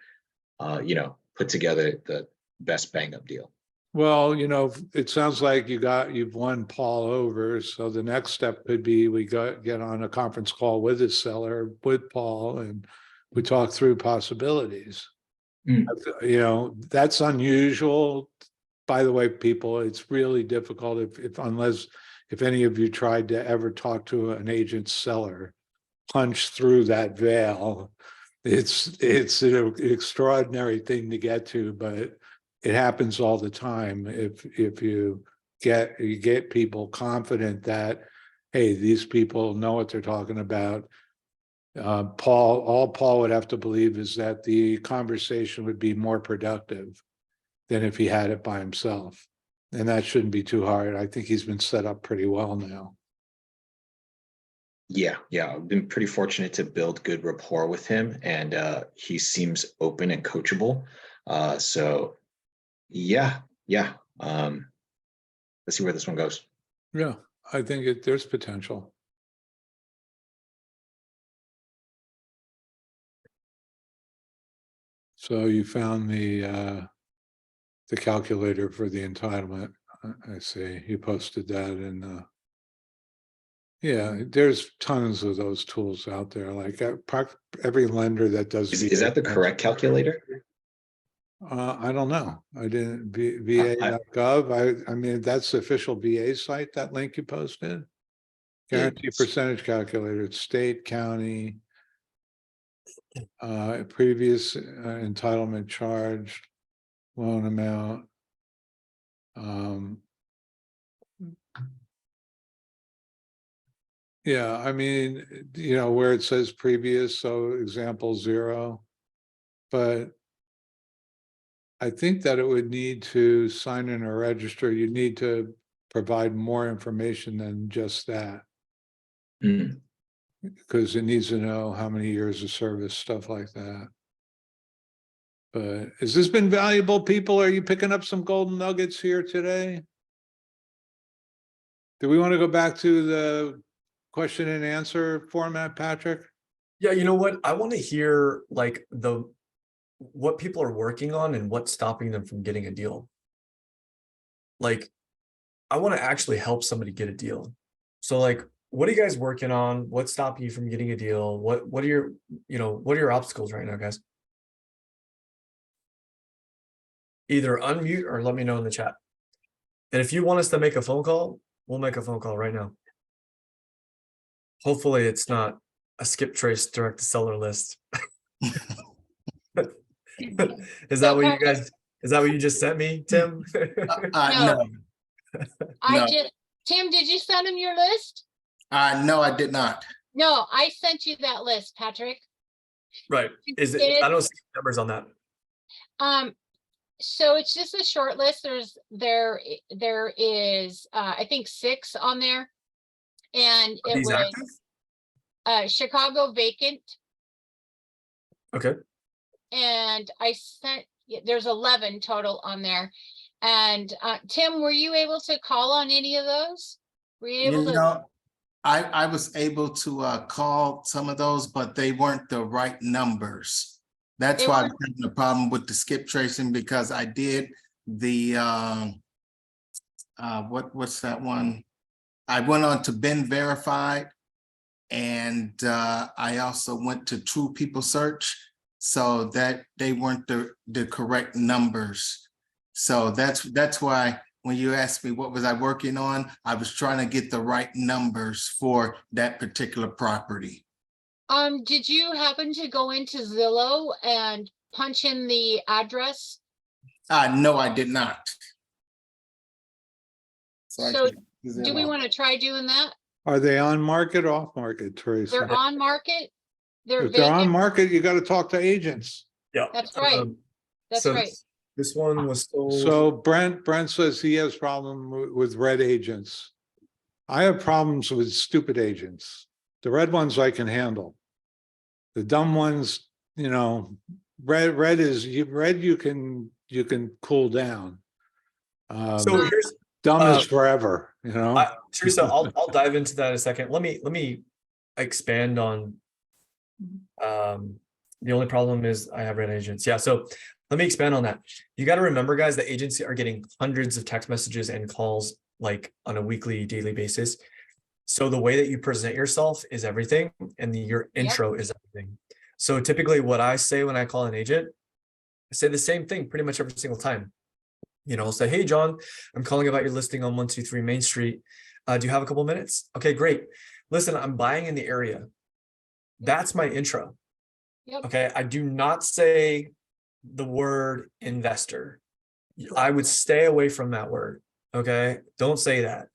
you know, put together the best bang up deal. Well, you know, it sounds like you've won Paul over. So the next step could be we get on a conference call with the seller, with Paul, and we talk through possibilities. Mm. You know, that's unusual. By the way, people, it's really difficult unless any of you tried to ever talk to an agent seller, punch through that veil. It's an extraordinary thing to get to, but it happens all the time. If you get people confident that, hey, these people know what they're talking about. All Paul would have to believe is that the conversation would be more productive than if he had it by himself. And that shouldn't be too hard. I think he's been set up pretty well now. Yeah, I've been pretty fortunate to build good rapport with him, and he seems open and coachable. So yeah. Let's see where this one goes. Yeah, I think there's potential. So you found the the calculator for the entitlement. I see you posted that in yeah, there's tons of those tools out there. Like every lender that does Is that the correct calculator? I don't know. I didn't va.gov. I mean, that's the official VA site, that link you posted. Guarantee percentage calculator, it's state, county, previous entitlement charge, loan amount. Yeah, I mean, where it says previous, so example 0, but I think that it would need to sign in or register. You need to provide more information than just that. Mm. Because it needs to know how many years of service, stuff like that. But has this been valuable, people? Are you picking up some golden nuggets here today? Do we want to go back to the question and answer format, Patrick? Yeah, you know what? I want to hear like what people are working on and what's stopping them from getting a deal. Like, I want to actually help somebody get a deal. So like, what are you guys working on? What's stopping you from getting a deal? What are your, what are your obstacles right now, guys? Either unmute or let me know in the chat. And if you want us to make a phone call, we'll make a phone call right now. Hopefully it's not a skip trace direct to seller list. Is that what you guys, is that what you just sent me, Tim? No, Tim, did you send him your list? no, I did not. No, I sent you that list, Patrick. Right. Is it, I don't see numbers on that. So it's just a short list. There is I think 6 on there. And Are it these was active? Chicago vacant. Okay. And I sent, there's 11 total on there. And Tim, were you able to call on any of those? Were you able to? I was able to call some of those, but they weren't the right numbers. That's why I'm having a problem with the skip tracing, because I did the what's that one? I went on to Ben Verified, and I also went to True People Search, so that they weren't the correct numbers. So that's why when you asked me what was I working on, I was trying to get the right numbers for that particular property. Did you happen to go into Zillow and punch in the address? No, I did not. So do we want to try doing that? Are they on market, off market, Teresa? They're on market. If they're on market, you got to talk to agents. Yeah. That's right. That's so right. This one was sold. So Brent says he has problem with red agents. I have problems with stupid agents. The red ones I can handle. The dumb ones, red you can cool down. So here's dumb is forever, Teresa, I'll dive into that in a second. Let me expand on the only problem is I have red agents. Yeah, so let me expand on that. You got to remember, guys, that agents are getting hundreds of text messages and calls like on a weekly, daily basis. So the way that you present yourself is everything, and your intro is everything. So typically what I say when I call an agent, I say the same thing pretty much every single time. I'll say, hey, John, I'm calling about your listing on 123 Main Street. Do you have a couple minutes? Okay, great. Listen, I'm buying in the area. That's my intro. Yep. Okay, I do not say the word investor. I would stay away from that word. Okay, don't say that.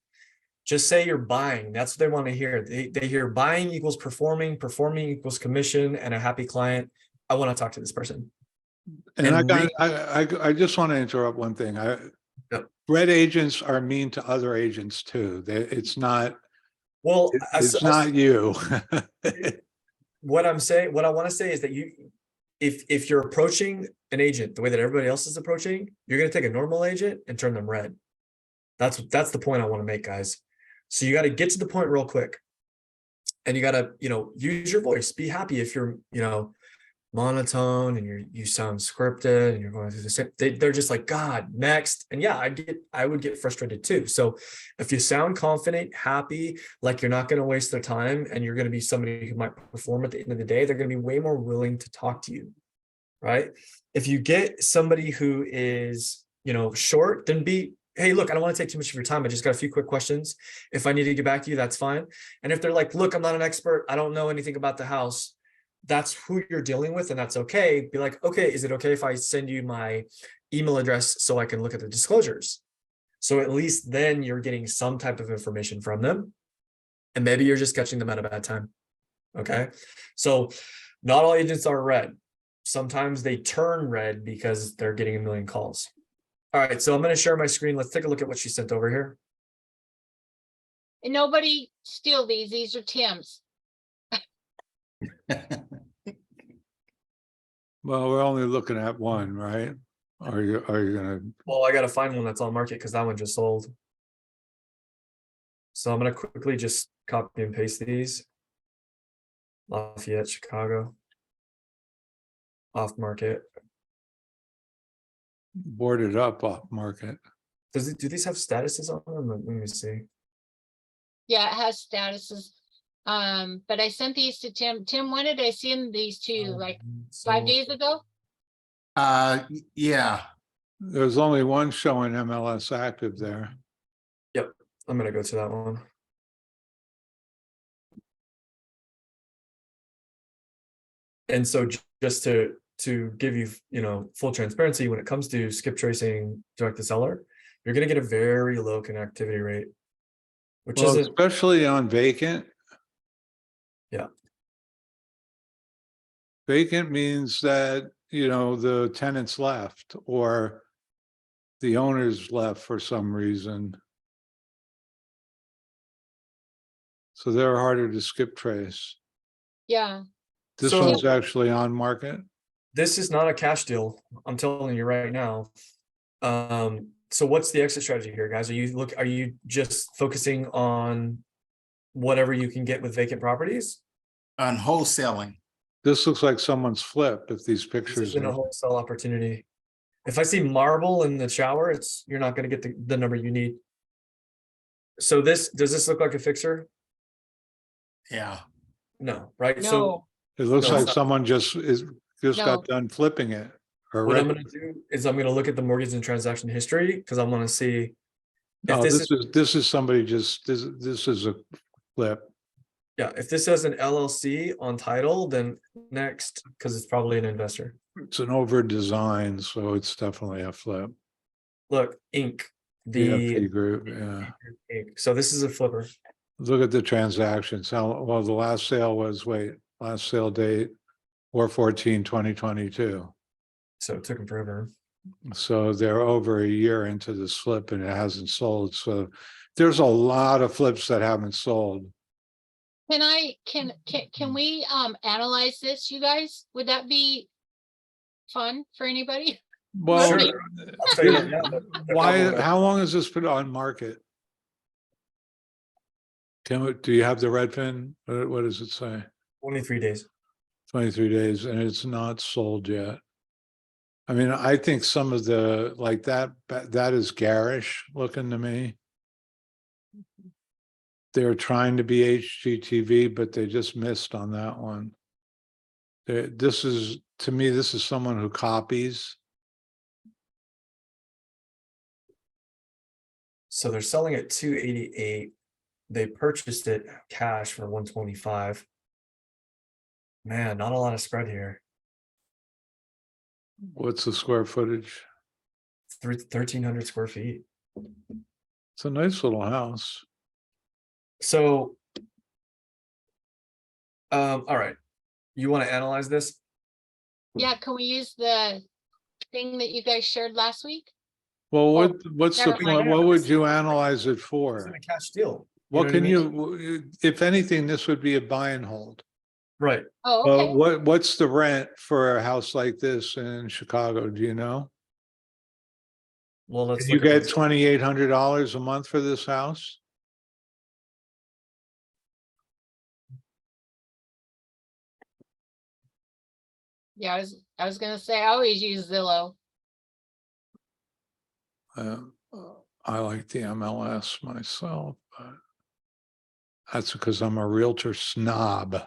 Just say you're buying. That's what they want to hear. They hear buying equals performing, performing equals commission, and a happy client. I want to talk to this person. And I just want to interrupt one thing. Red agents are mean to other agents too. It's not. Well, it's not you. What I want to say is that if you're approaching an agent the way that everybody else is approaching, you're going to take a normal agent and turn them red. That's the point I want to make, guys. So you got to get to the point real quick, and you got to, use your voice. Be happy if you're, monotone and you sound scripted and you're going through the same, they're just like, God, next. And yeah, I would get frustrated too. So if you sound confident, happy, like you're not going to waste their time and you're going to be somebody who might perform at the end of the day, they're going to be way more willing to talk to you, right? If you get somebody who is, short, then hey, look, I don't want to take too much of your time. I just got a few quick questions. If I need to get back to you, that's fine. And if they're like, look, I'm not an expert, I don't know anything about the house, that's who you're dealing with, and that's okay. Be like, okay, is it okay if I send you my email address so I can look at the disclosures? So at least then you're getting some type of information from them. And maybe you're just catching them at a bad time. Okay. So not all agents are red. Sometimes they turn red because they're getting a million calls. All right. So I'm going to share my screen. Let's take a look at what she sent over here. And nobody steal these. These are Tim's. Well, we're only looking at one, right? Are you gonna, Well, I got to find one that's on market because that one just sold. So I'm going to quickly just copy and paste these. Lafayette, Chicago. Off market. board it up off market? Do these have statuses on them? Let me see. Yeah, it has statuses. But I sent these to Tim. Tim, when did I send these to you? Like 5 days ago? Yeah, There's only one showing MLS active there. Yep, I'm gonna go to that one. And so just to give you, full transparency, when it comes to skip tracing direct to seller, you're gonna get a very low connectivity rate, which Well, isn't, especially on vacant. Yeah. Vacant means that, the tenants left or the owners left for some reason. So they're harder to skip trace. Yeah. This So- one's actually on market. this is not a cash deal. I'm telling you right now. So what's the exit strategy here, guys? Are you just focusing on whatever you can get with vacant properties? on wholesaling. This looks like someone's flip if these This pictures isn't a are. wholesale opportunity. If I see marble in the shower, you're not gonna get the number you need. So does this look like a fixer? Yeah, No, right? So No, It looks No, like it's not. someone just No. got done flipping it. what I'm Already. gonna do is I'm gonna look at the mortgage and transaction history because I want to see if No, this this is somebody just, this is a flip. if this has an LLC on title, then next, because it's probably an investor. It's an over design, so it's definitely a flip. Look, Inc. DFP The group, yeah. Inc. So this is a flipper. Look at the transactions. Well, the last sale was, last sale date, 4/14/2022. So it took them forever. So they're over a year into this flip and it hasn't sold. So there's a lot of flips that haven't sold. can we analyze this, you guys? Would that be fun for anybody? Well, Sure. I'll tell you right now, why, how long has this been on market? Do you have the Redfin? What does it say? 23 days. 23 days and it's not sold yet. I mean, I think some of the, like that is garish looking to me. They're trying to be HGTV, but they just missed on that one. This is, to me, this is someone who copies. So they're selling at 288. They purchased it cash for 125. Man, not a lot of spread here. What's the square footage? 1,300 square feet. It's a nice little house. So, all right. You want to analyze this? Yeah, can we use the thing that you guys shared last week? Well, Oh, what's the never point? mind. What would you analyze it It's for? a cash deal. What know can I mean? you, if anything, this would be a buy and hold. Right. Oh, Well, okay. what's the rent for a house like this in Chicago? Do you know? Well, let's You look at get this. $2,800 a month for this house? Yeah, I was gonna say, I always use Zillow. I like the MLS myself, but that's because I'm a realtor snob.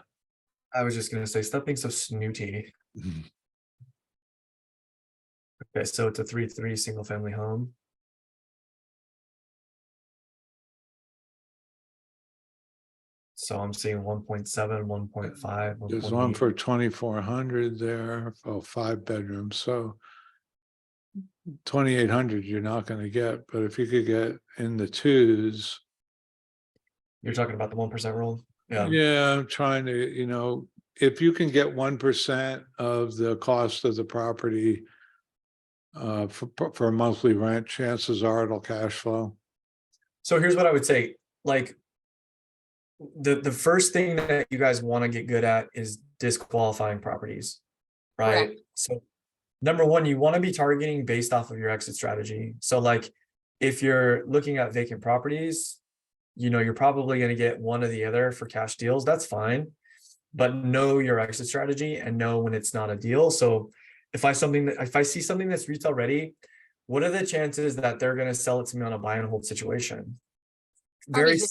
I was just gonna say, stop being so snooty. Okay, so it's a 3-3 single family home. So I'm seeing 1.7, 1.5, There's one 1.8. for 2,400 there, oh, 5 bedrooms, so 2,800 you're not gonna get, but if you could get in the twos. You're talking about the 1% rule? Yeah. Yeah, I'm trying to, if you can get 1% of the cost of the property for a monthly rent, chances are it'll cash flow. So here's what I would say, like, the first thing that you guys want to get good at is disqualifying properties, right? Correct. So number one, you want to be targeting based off of your exit strategy. So like, if you're looking at vacant properties, you're probably going to get one or the other for cash deals. That's fine, but know your exit strategy and know when it's not a deal. So if I see something that's retail ready, what are the chances that they're going to sell it to me on a buy and hold situation? Very, Probably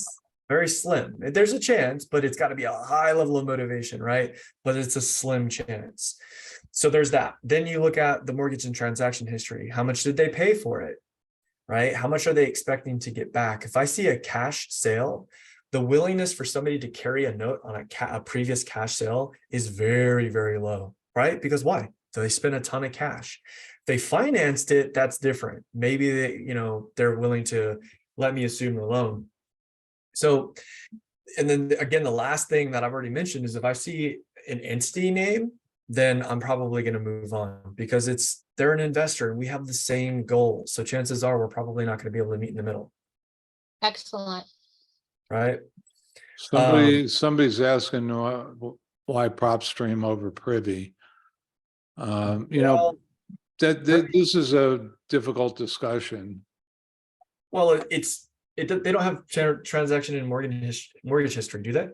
very slim. There's a chance, but it's got to be a high level of motivation, right? But it's a slim chance. So there's that. Then you look at the mortgage and transaction history. How much did they pay for it? Right? How much are they expecting to get back? If I see a cash sale, the willingness for somebody to carry a note on a previous cash sale is very, very low, right? Because why? They spent a ton of cash. They financed it, that's different. Maybe they're willing to let me assume the loan. So, and then again, the last thing that I've already mentioned is if I see an entity name, then I'm probably going to move on because they're an investor and we have the same goal. So chances are we're probably not going to be able to meet in the middle, excellent. right? Somebody's asking why PropStream over Privy. Well, this is a difficult discussion. Well, they don't have transaction and mortgage history, do they?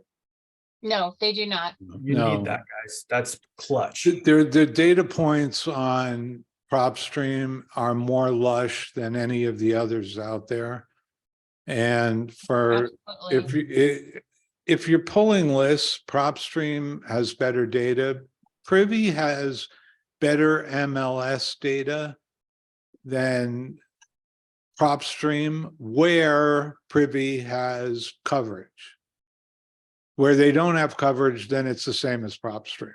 No, they do not. You No. need that, guys. That's clutch. The data points on PropStream are more lush than any of the others out there. And if you're pulling lists, PropStream has better data. Privy has better MLS data than PropStream, where Privy has coverage. Where they don't have coverage, then it's the same as PropStream.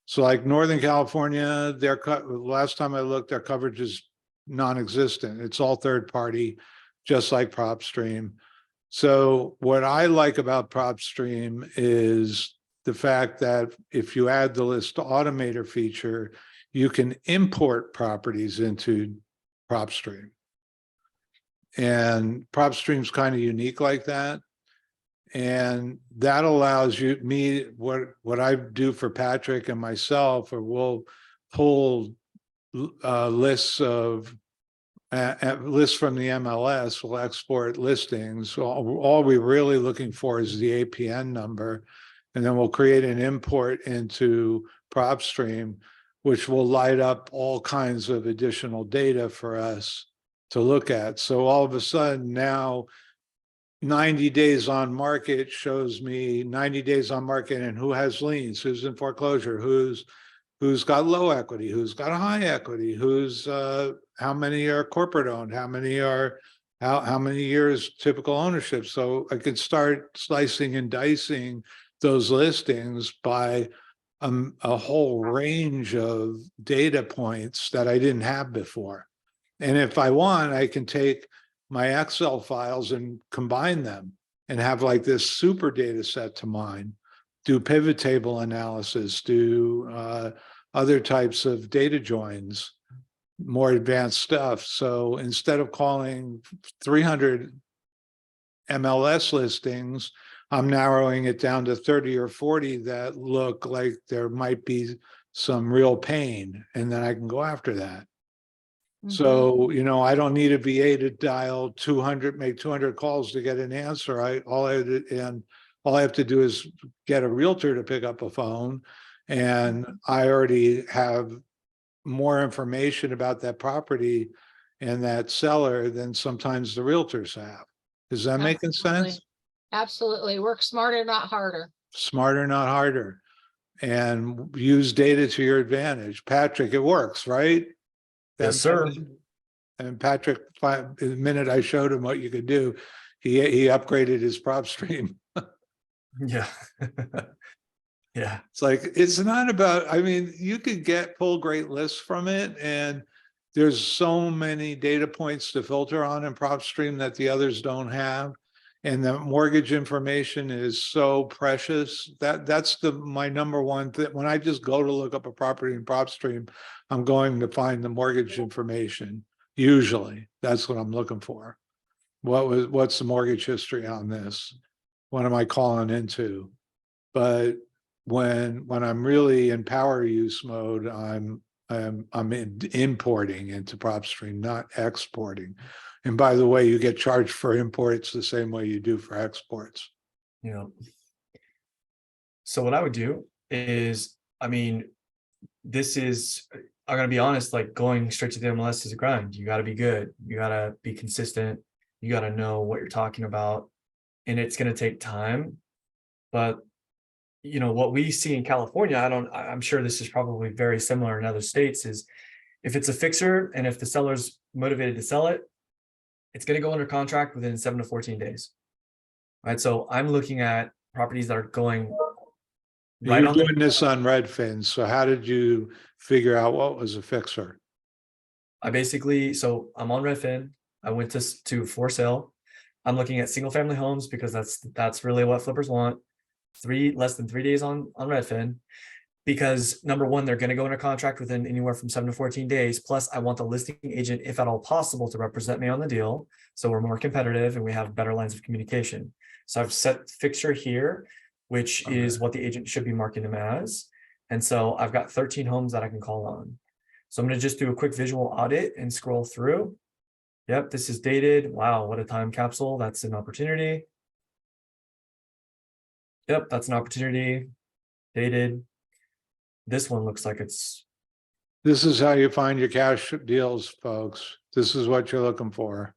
So like Northern California, last time I looked, their coverage is non-existent. It's all third party, just like PropStream. So what I like about PropStream is the fact that if you add the list automator feature, you can import properties into PropStream. And PropStream's kind of unique like that. And that allows what I do for Patrick and myself, or we'll pull lists from the MLS, we'll export listings. All we're really looking for is the APN number. And then we'll create an import into PropStream, which will light up all kinds of additional data for us to look at. So all of a sudden now 90 days on market shows me 90 days on market and who has liens, who's in foreclosure, who's got low equity, who's got a high equity, how many are corporate owned, how many years typical ownership. So I could start slicing and dicing those listings by a whole range of data points that I didn't have before. And if I want, I can take my Excel files and combine them and have like this super data set to mine, do pivot table analysis, do other types of data joins, more advanced stuff. So instead of calling 300 MLS listings, I'm narrowing it down to 30 or 40 that look like there might be some real pain, and then I can go after that. So, I don't need a VA to dial 200, make 200 calls to get an answer. All I have to do is get a realtor to pick up a phone And I already have more information about that property and that seller than sometimes the realtors have. Is that making Absolutely. sense? Absolutely. Work smarter, not harder. Smarter, not harder. And use data to your advantage. Patrick, it works, right? Yes, sir. And Patrick, the minute I showed him what you could do, he upgraded his prop stream. Yeah. Yeah. It's like, it's not about, I mean, you could pull great lists from it, and there's so many data points to filter on in PropStream that the others don't have. And the mortgage information is so precious. That's my number one thing. When I just go to look up a property in PropStream, I'm going to find the mortgage information. Usually, that's what I'm looking for. What's the mortgage history on this? What am I calling into? But when I'm really in power use mode, I'm importing into PropStream, not exporting. And by the way, you get charged for imports the same way you do for exports. Yeah. So what I would do is, I mean, this is, I'm gonna be honest, like going straight to the MLS is a grind. You gotta be good. You gotta be consistent. You gotta know what you're talking about. And it's gonna take time. But what we see in California, I'm sure this is probably very similar in other states, is if it's a fixer and if the seller's motivated to sell it, it's going to go under contract within 7 to 14 days. Right. So I'm looking at properties that are going right You're on doing this on Redfin. So how did you figure out what was a fixer? I'm on Redfin. I went to for sale. I'm looking at single family homes because that's really what flippers want. Less than 3 days on Redfin, because number one, they're going to go under contract within anywhere from 7 to 14 days. Plus, I want the listing agent, if at all possible, to represent me on the deal. So we're more competitive and we have better lines of communication. So I've set fixture here, which is what the agent should be marking them as. And so I've got 13 homes that I can call on. So I'm going to just do a quick visual audit and scroll through. Yep, this is dated. Wow, what a time capsule. That's an opportunity. Yep, that's an opportunity. Dated. This one looks like it's. This is how you find your cash deals, folks. This is what you're looking for.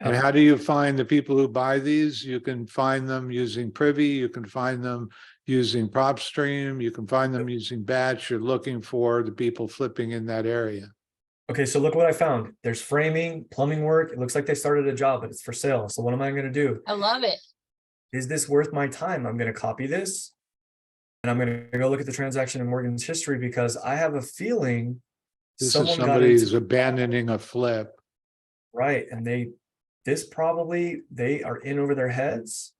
And how do you find the people who buy these? You can find them using Privy. You can find them using PropStream. You can find them using Batch. You're looking for the people flipping in that area. Okay, so look what I found. There's framing, plumbing work. It looks like they started a job, but it's for sale. So what am I going to do? I love it. Is this worth my time? I'm going to copy this and I'm going to go look at the transaction and mortgage history, because I have a feeling This is someone got somebody who's into, abandoning a flip. right. And they are in over their heads.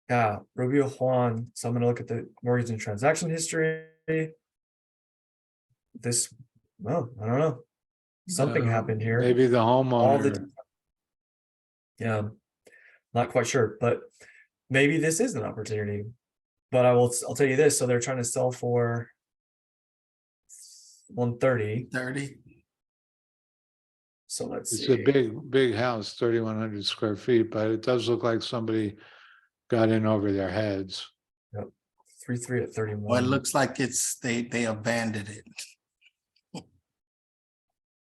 Yeah, Rubio Juan. So I'm going to look at the mortgage and transaction history. This, well, I don't know. Something happened here. Maybe the homeowner. Yeah, not quite sure, but maybe this is an opportunity. But I'll tell you this. So they're trying to sell for 130. 30. So let's It's see. a big house, 3,100 square feet, but it does look like somebody got in over their heads. Yep. 3.3 at 31. Well, it looks like they abandoned it.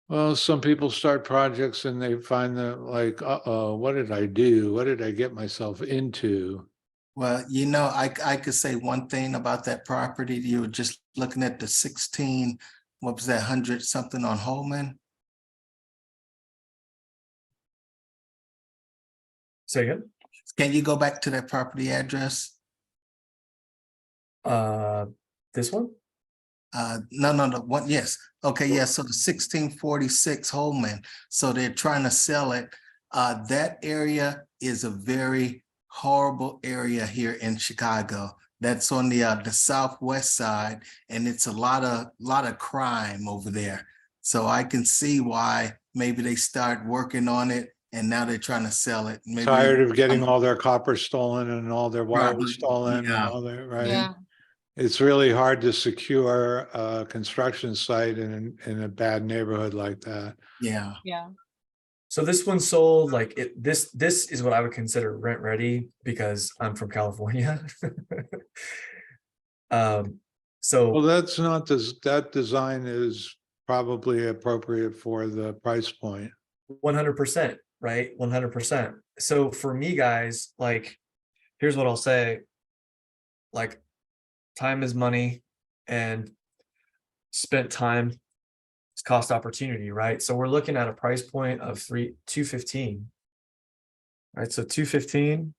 Well, some people start projects and they find that like, uh-oh, what did I do? What did I get myself into? Well, I could say one thing about that property. You were just looking at the 16, what was that, 100 something on Holman? Say again. Can you go back to that property address? This one. No, one, yes. Okay, yeah, so the 1646 Holman, so they're trying to sell it. That area is a very horrible area here in Chicago. That's on the southwest side, and it's a lot of crime over there. So I can see why maybe they start working on it and now they're trying to sell it. Maybe Tired of getting all their copper stolen and all their wire Probably, stolen and yeah. all that, right? Yeah. It's really hard to secure a construction site in a bad neighborhood like that. Yeah. Yeah. So this one sold like it. This is what I would consider rent ready because I'm from California. So Well, that's not, that design is probably appropriate for the price point. 100%, right? 100%. So for me, guys, like, here's what I'll say. Like, time is money, and spent time is cost opportunity, right? So we're looking at a price point of 215, right? So 215.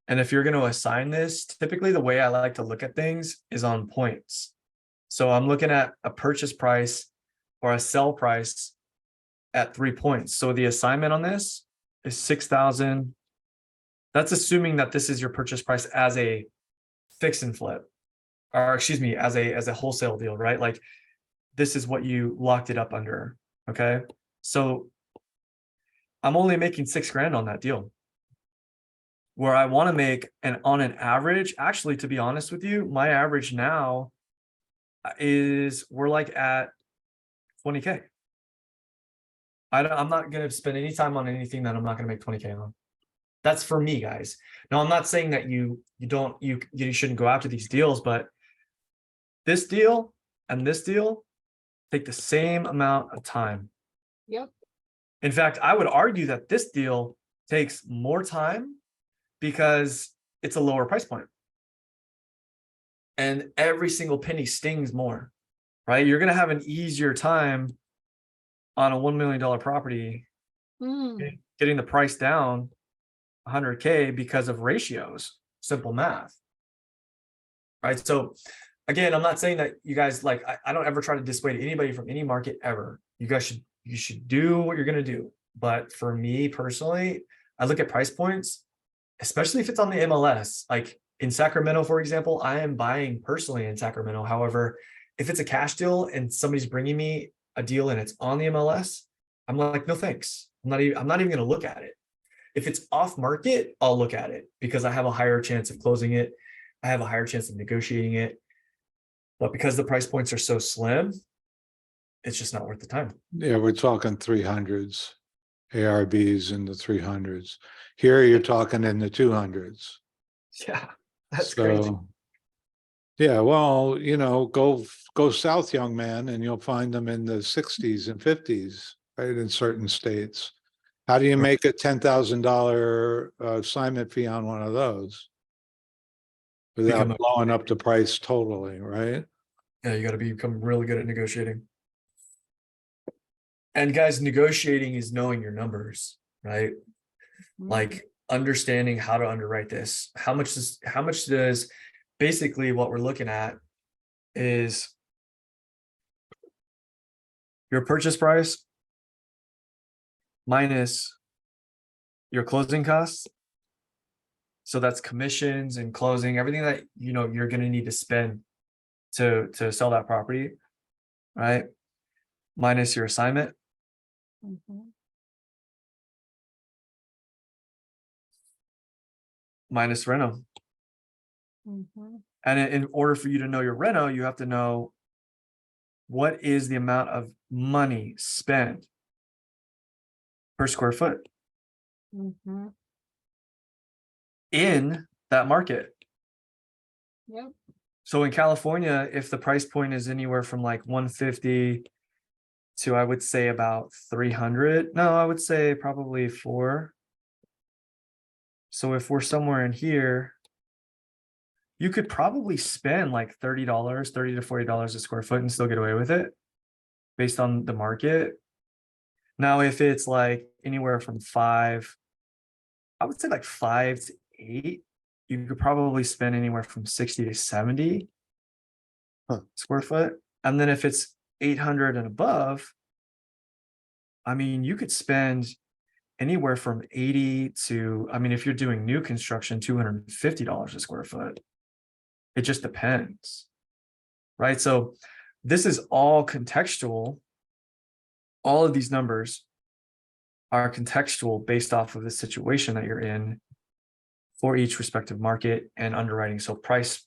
And if you're going to assign this, typically the way I like to look at things is on points. So I'm looking at a purchase price or a sell price at 3 points. So the assignment on this is 6,000. That's assuming that this is your purchase price as a fix and flip, or excuse me, as a wholesale deal, right? Like, this is what you locked it up under. Okay. So I'm only making $6,000 on that deal. Where I want to make, and on an average, actually, to be honest with you, my average now is we're like at 20K. I'm not going to spend any time on anything that I'm not going to make 20K on. That's for me, guys. Now, I'm not saying that you shouldn't go after these deals, but this deal and this deal take the same amount of time. Yep. In fact, I would argue that this deal takes more time because it's a lower price point. And every single penny stings more, right? You're going to have an easier time on a $1 million property getting the price down 100K because of ratios, simple math, right? So again, I'm not saying that you guys, like, I don't ever try to dissuade anybody from any market ever. You should do what you're going to do. But for me personally, I look at price points, especially if it's on the MLS. Like in Sacramento, for example, I am buying personally in Sacramento. However, if it's a cash deal and somebody's bringing me a deal and it's on the MLS, I'm like, no thanks. I'm not even going to look at it. If it's off market, I'll look at it because I have a higher chance of closing it. I have a higher chance of negotiating it. But because the price points are so slim, it's just not worth the time. Yeah, we're talking 300s, ARBs in the 300s. Here you're talking in the 200s. Yeah, that's crazy. Yeah, well, go south, young man, and you'll find them in the 60s and 50s, right, in certain states. How do you make a $10,000 assignment fee on one of those without blowing up the price totally, right? Yeah, you got to become really good at negotiating. And guys, negotiating is knowing your numbers, right? Like understanding how to underwrite this. How much does basically what we're looking at is your purchase price minus your closing costs. So that's commissions and closing, everything that you're going to need to spend to sell that property, right? Minus your assignment. Minus reno. And in order for you to know your reno, you have to know what is the amount of money spent per square foot in that market. Yep. So in California, if the price point is anywhere from like 150 to, I would say, about 300. No, I would say probably 4. So if we're somewhere in here, you could probably spend like $30 to $40 a square foot and still get away with it based on the market. Now, if it's like anywhere from 5, I would say like 5 to 8, you could probably spend anywhere from 60 to 70 square foot. And then if it's 800 and above, I mean, you could spend anywhere from 80 to, I mean, if you're doing new construction, $250 a square foot. It just depends, right? So this is all contextual. All of these numbers are contextual based off of the situation that you're in for each respective market and underwriting. So purchase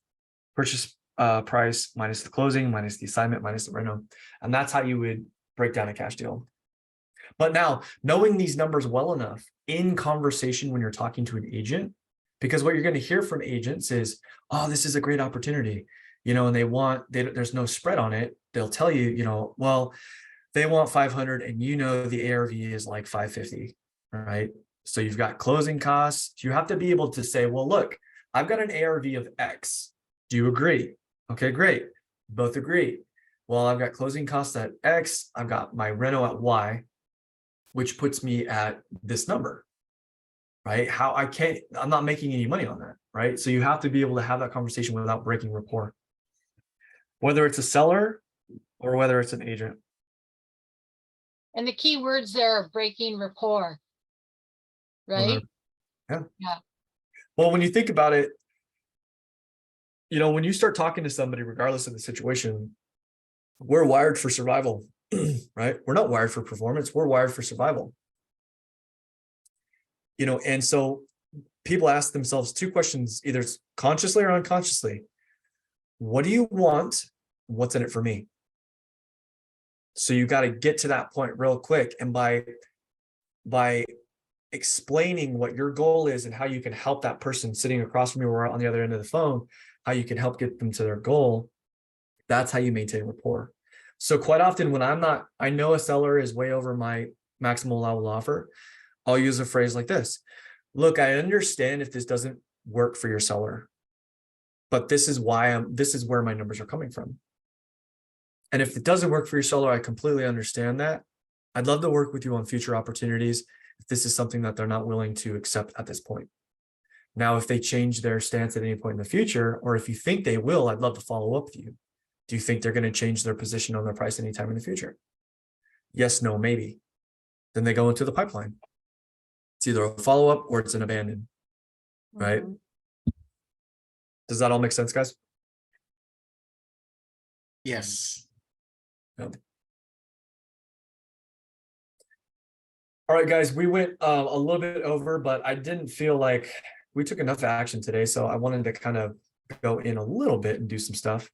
price minus the closing, minus the assignment, minus the reno. And that's how you would break down a cash deal. But now, knowing these numbers well enough in conversation when you're talking to an agent, Because what you're going to hear from agents is, oh, this is a great opportunity, you know, and there's no spread on it. They'll tell you, you know, well, they want 500 and you know, the ARV is like 550, right? So you've got closing costs. You have to be able to say, well, look, I've got an ARV of X. Do you agree? Okay, great. Both agree. Well, I've got closing costs at X. I've got my reno at Y, which puts me at this number, right? I'm not making any money on that, right? So you have to be able to have that conversation without breaking rapport, whether it's a seller or whether it's an agent. And the key words there are breaking rapport. Right? Yeah. Yeah. Well, when you think about it, you know, when you start talking to somebody, regardless of the situation, we're wired for survival, right? We're not wired for performance. We're wired for survival. You know, and so people ask themselves two questions, either consciously or unconsciously. What do you want? What's in it for me? So you got to get to that point real quick. And by explaining what your goal is and how you can help that person sitting across from you or on the other end of the phone, how you can help get them to their goal, that's how you maintain rapport. So quite often when I know a seller is way over my maximum allowable offer, I'll use a phrase like this. Look, I understand if this doesn't work for your seller, but this is where my numbers are coming from. And if it doesn't work for your seller, I completely understand that. I'd love to work with you on future opportunities if this is something that they're not willing to accept at this point. Now, if they change their stance at any point in the future, or if you think they will, I'd love to follow up with you. Do you think they're going to change their position on their price anytime in the future? Yes, no, maybe. Then they go into the pipeline. It's either a follow-up or it's an abandon, right? Does that all make sense, guys? Yes. Yep. All right, guys, we went a little bit over, but I didn't feel like we took enough action today. So I wanted to kind of go in a little bit and do some stuff.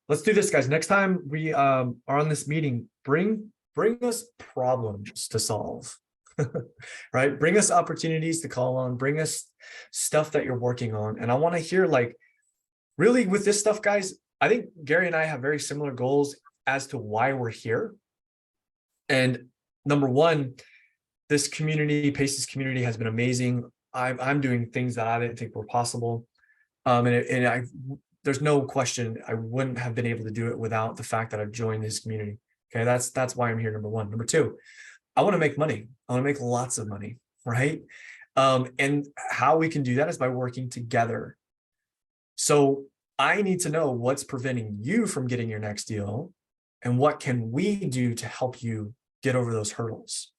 Let's do this, guys. Next time we are on this meeting, bring us problems to solve, right? Bring us opportunities to call on, bring us stuff that you're working on. And I want to hear, like, really with this stuff, guys, I think Gary and I have very similar goals as to why we're here. And number one, this community, Paces community, has been amazing. I'm doing things that I didn't think were possible. There's no question I wouldn't have been able to do it without the fact that I've joined this community. Okay, that's why I'm here, number one. Number two, I want to make money. I want to make lots of money, right? And how we can do that is by working together. So I need to know what's preventing you from getting your next deal, and what can we do to help you get over those hurdles.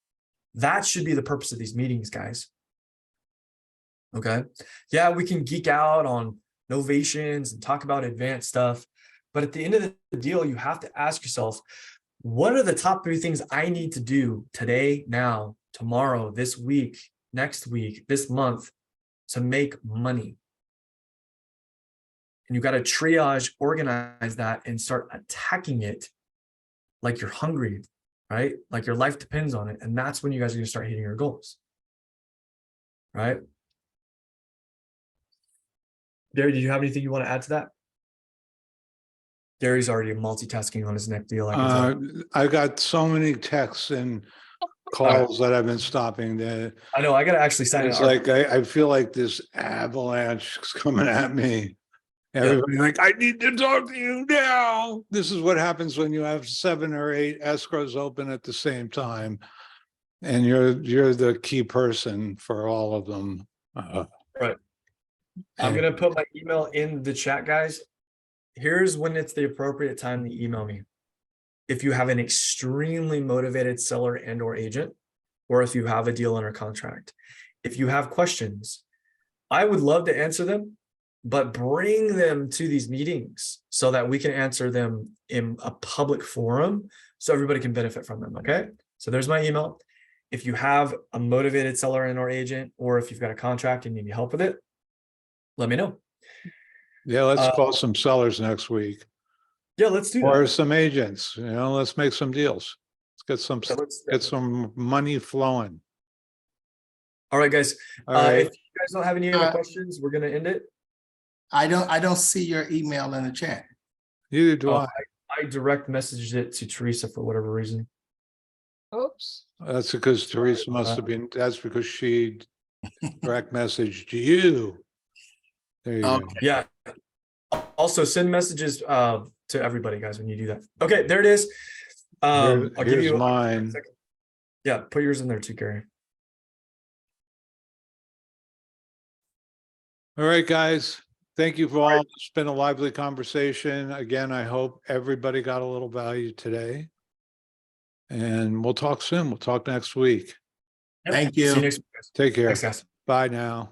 That should be the purpose of these meetings, guys. Okay. Yeah, we can geek out on novations and talk about advanced stuff. But at the end of the deal, you have to ask yourself, what are the top 3 things I need to do today, now, tomorrow, this week, next week, this month to make money? And you got to triage, organize that, and start attacking it like you're hungry, right? Like your life depends on it. And that's when you guys are going to start hitting your goals, right? Gary, did you have anything you want to add to that? Gary's already multitasking on his next deal. I got so many texts and calls that I've been stopping. I know, I got to actually sign It's it. like, I feel like this avalanche is coming at me. Everybody like, I need to talk to you now. This is what happens when you have 7 or 8 escrows open at the same time. And you're the key person for all of them. Right. I'm going to put my email in the chat, guys. Here's when it's the appropriate time to email me. If you have an extremely motivated seller and or agent, or if you have a deal under contract. If you have questions, I would love to answer them, but bring them to these meetings so that we can answer them in a public forum so everybody can benefit from them, okay? So there's my email. If you have a motivated seller and or agent, or if you've got a contract and you need help with it, let me know. Yeah, let's call some sellers next week. Yeah, let's do that. Or some agents, let's make some deals. Let's get Yeah, get some money flowing. All right, guys. All right. If you guys don't have any other Uh, questions, we're gonna end it. I don't see your email in the chat. Neither do Oh, I. I direct messaged it to Teresa for whatever reason. Oops. That's because Teresa must have been, that's because she direct messaged you. There you go. Okay. Yeah. Also send messages to everybody, guys, when you do that. Okay, there it is. I'll give Here's you mine. Yeah, put yours in there too, Gary. All right, guys. Thank you for all. It's been a lively conversation. Again, I hope everybody got a little value today. And we'll talk soon. We'll talk next week. Yep. Thank See you. you next week, guys. Take care. Thanks, guys. Bye now.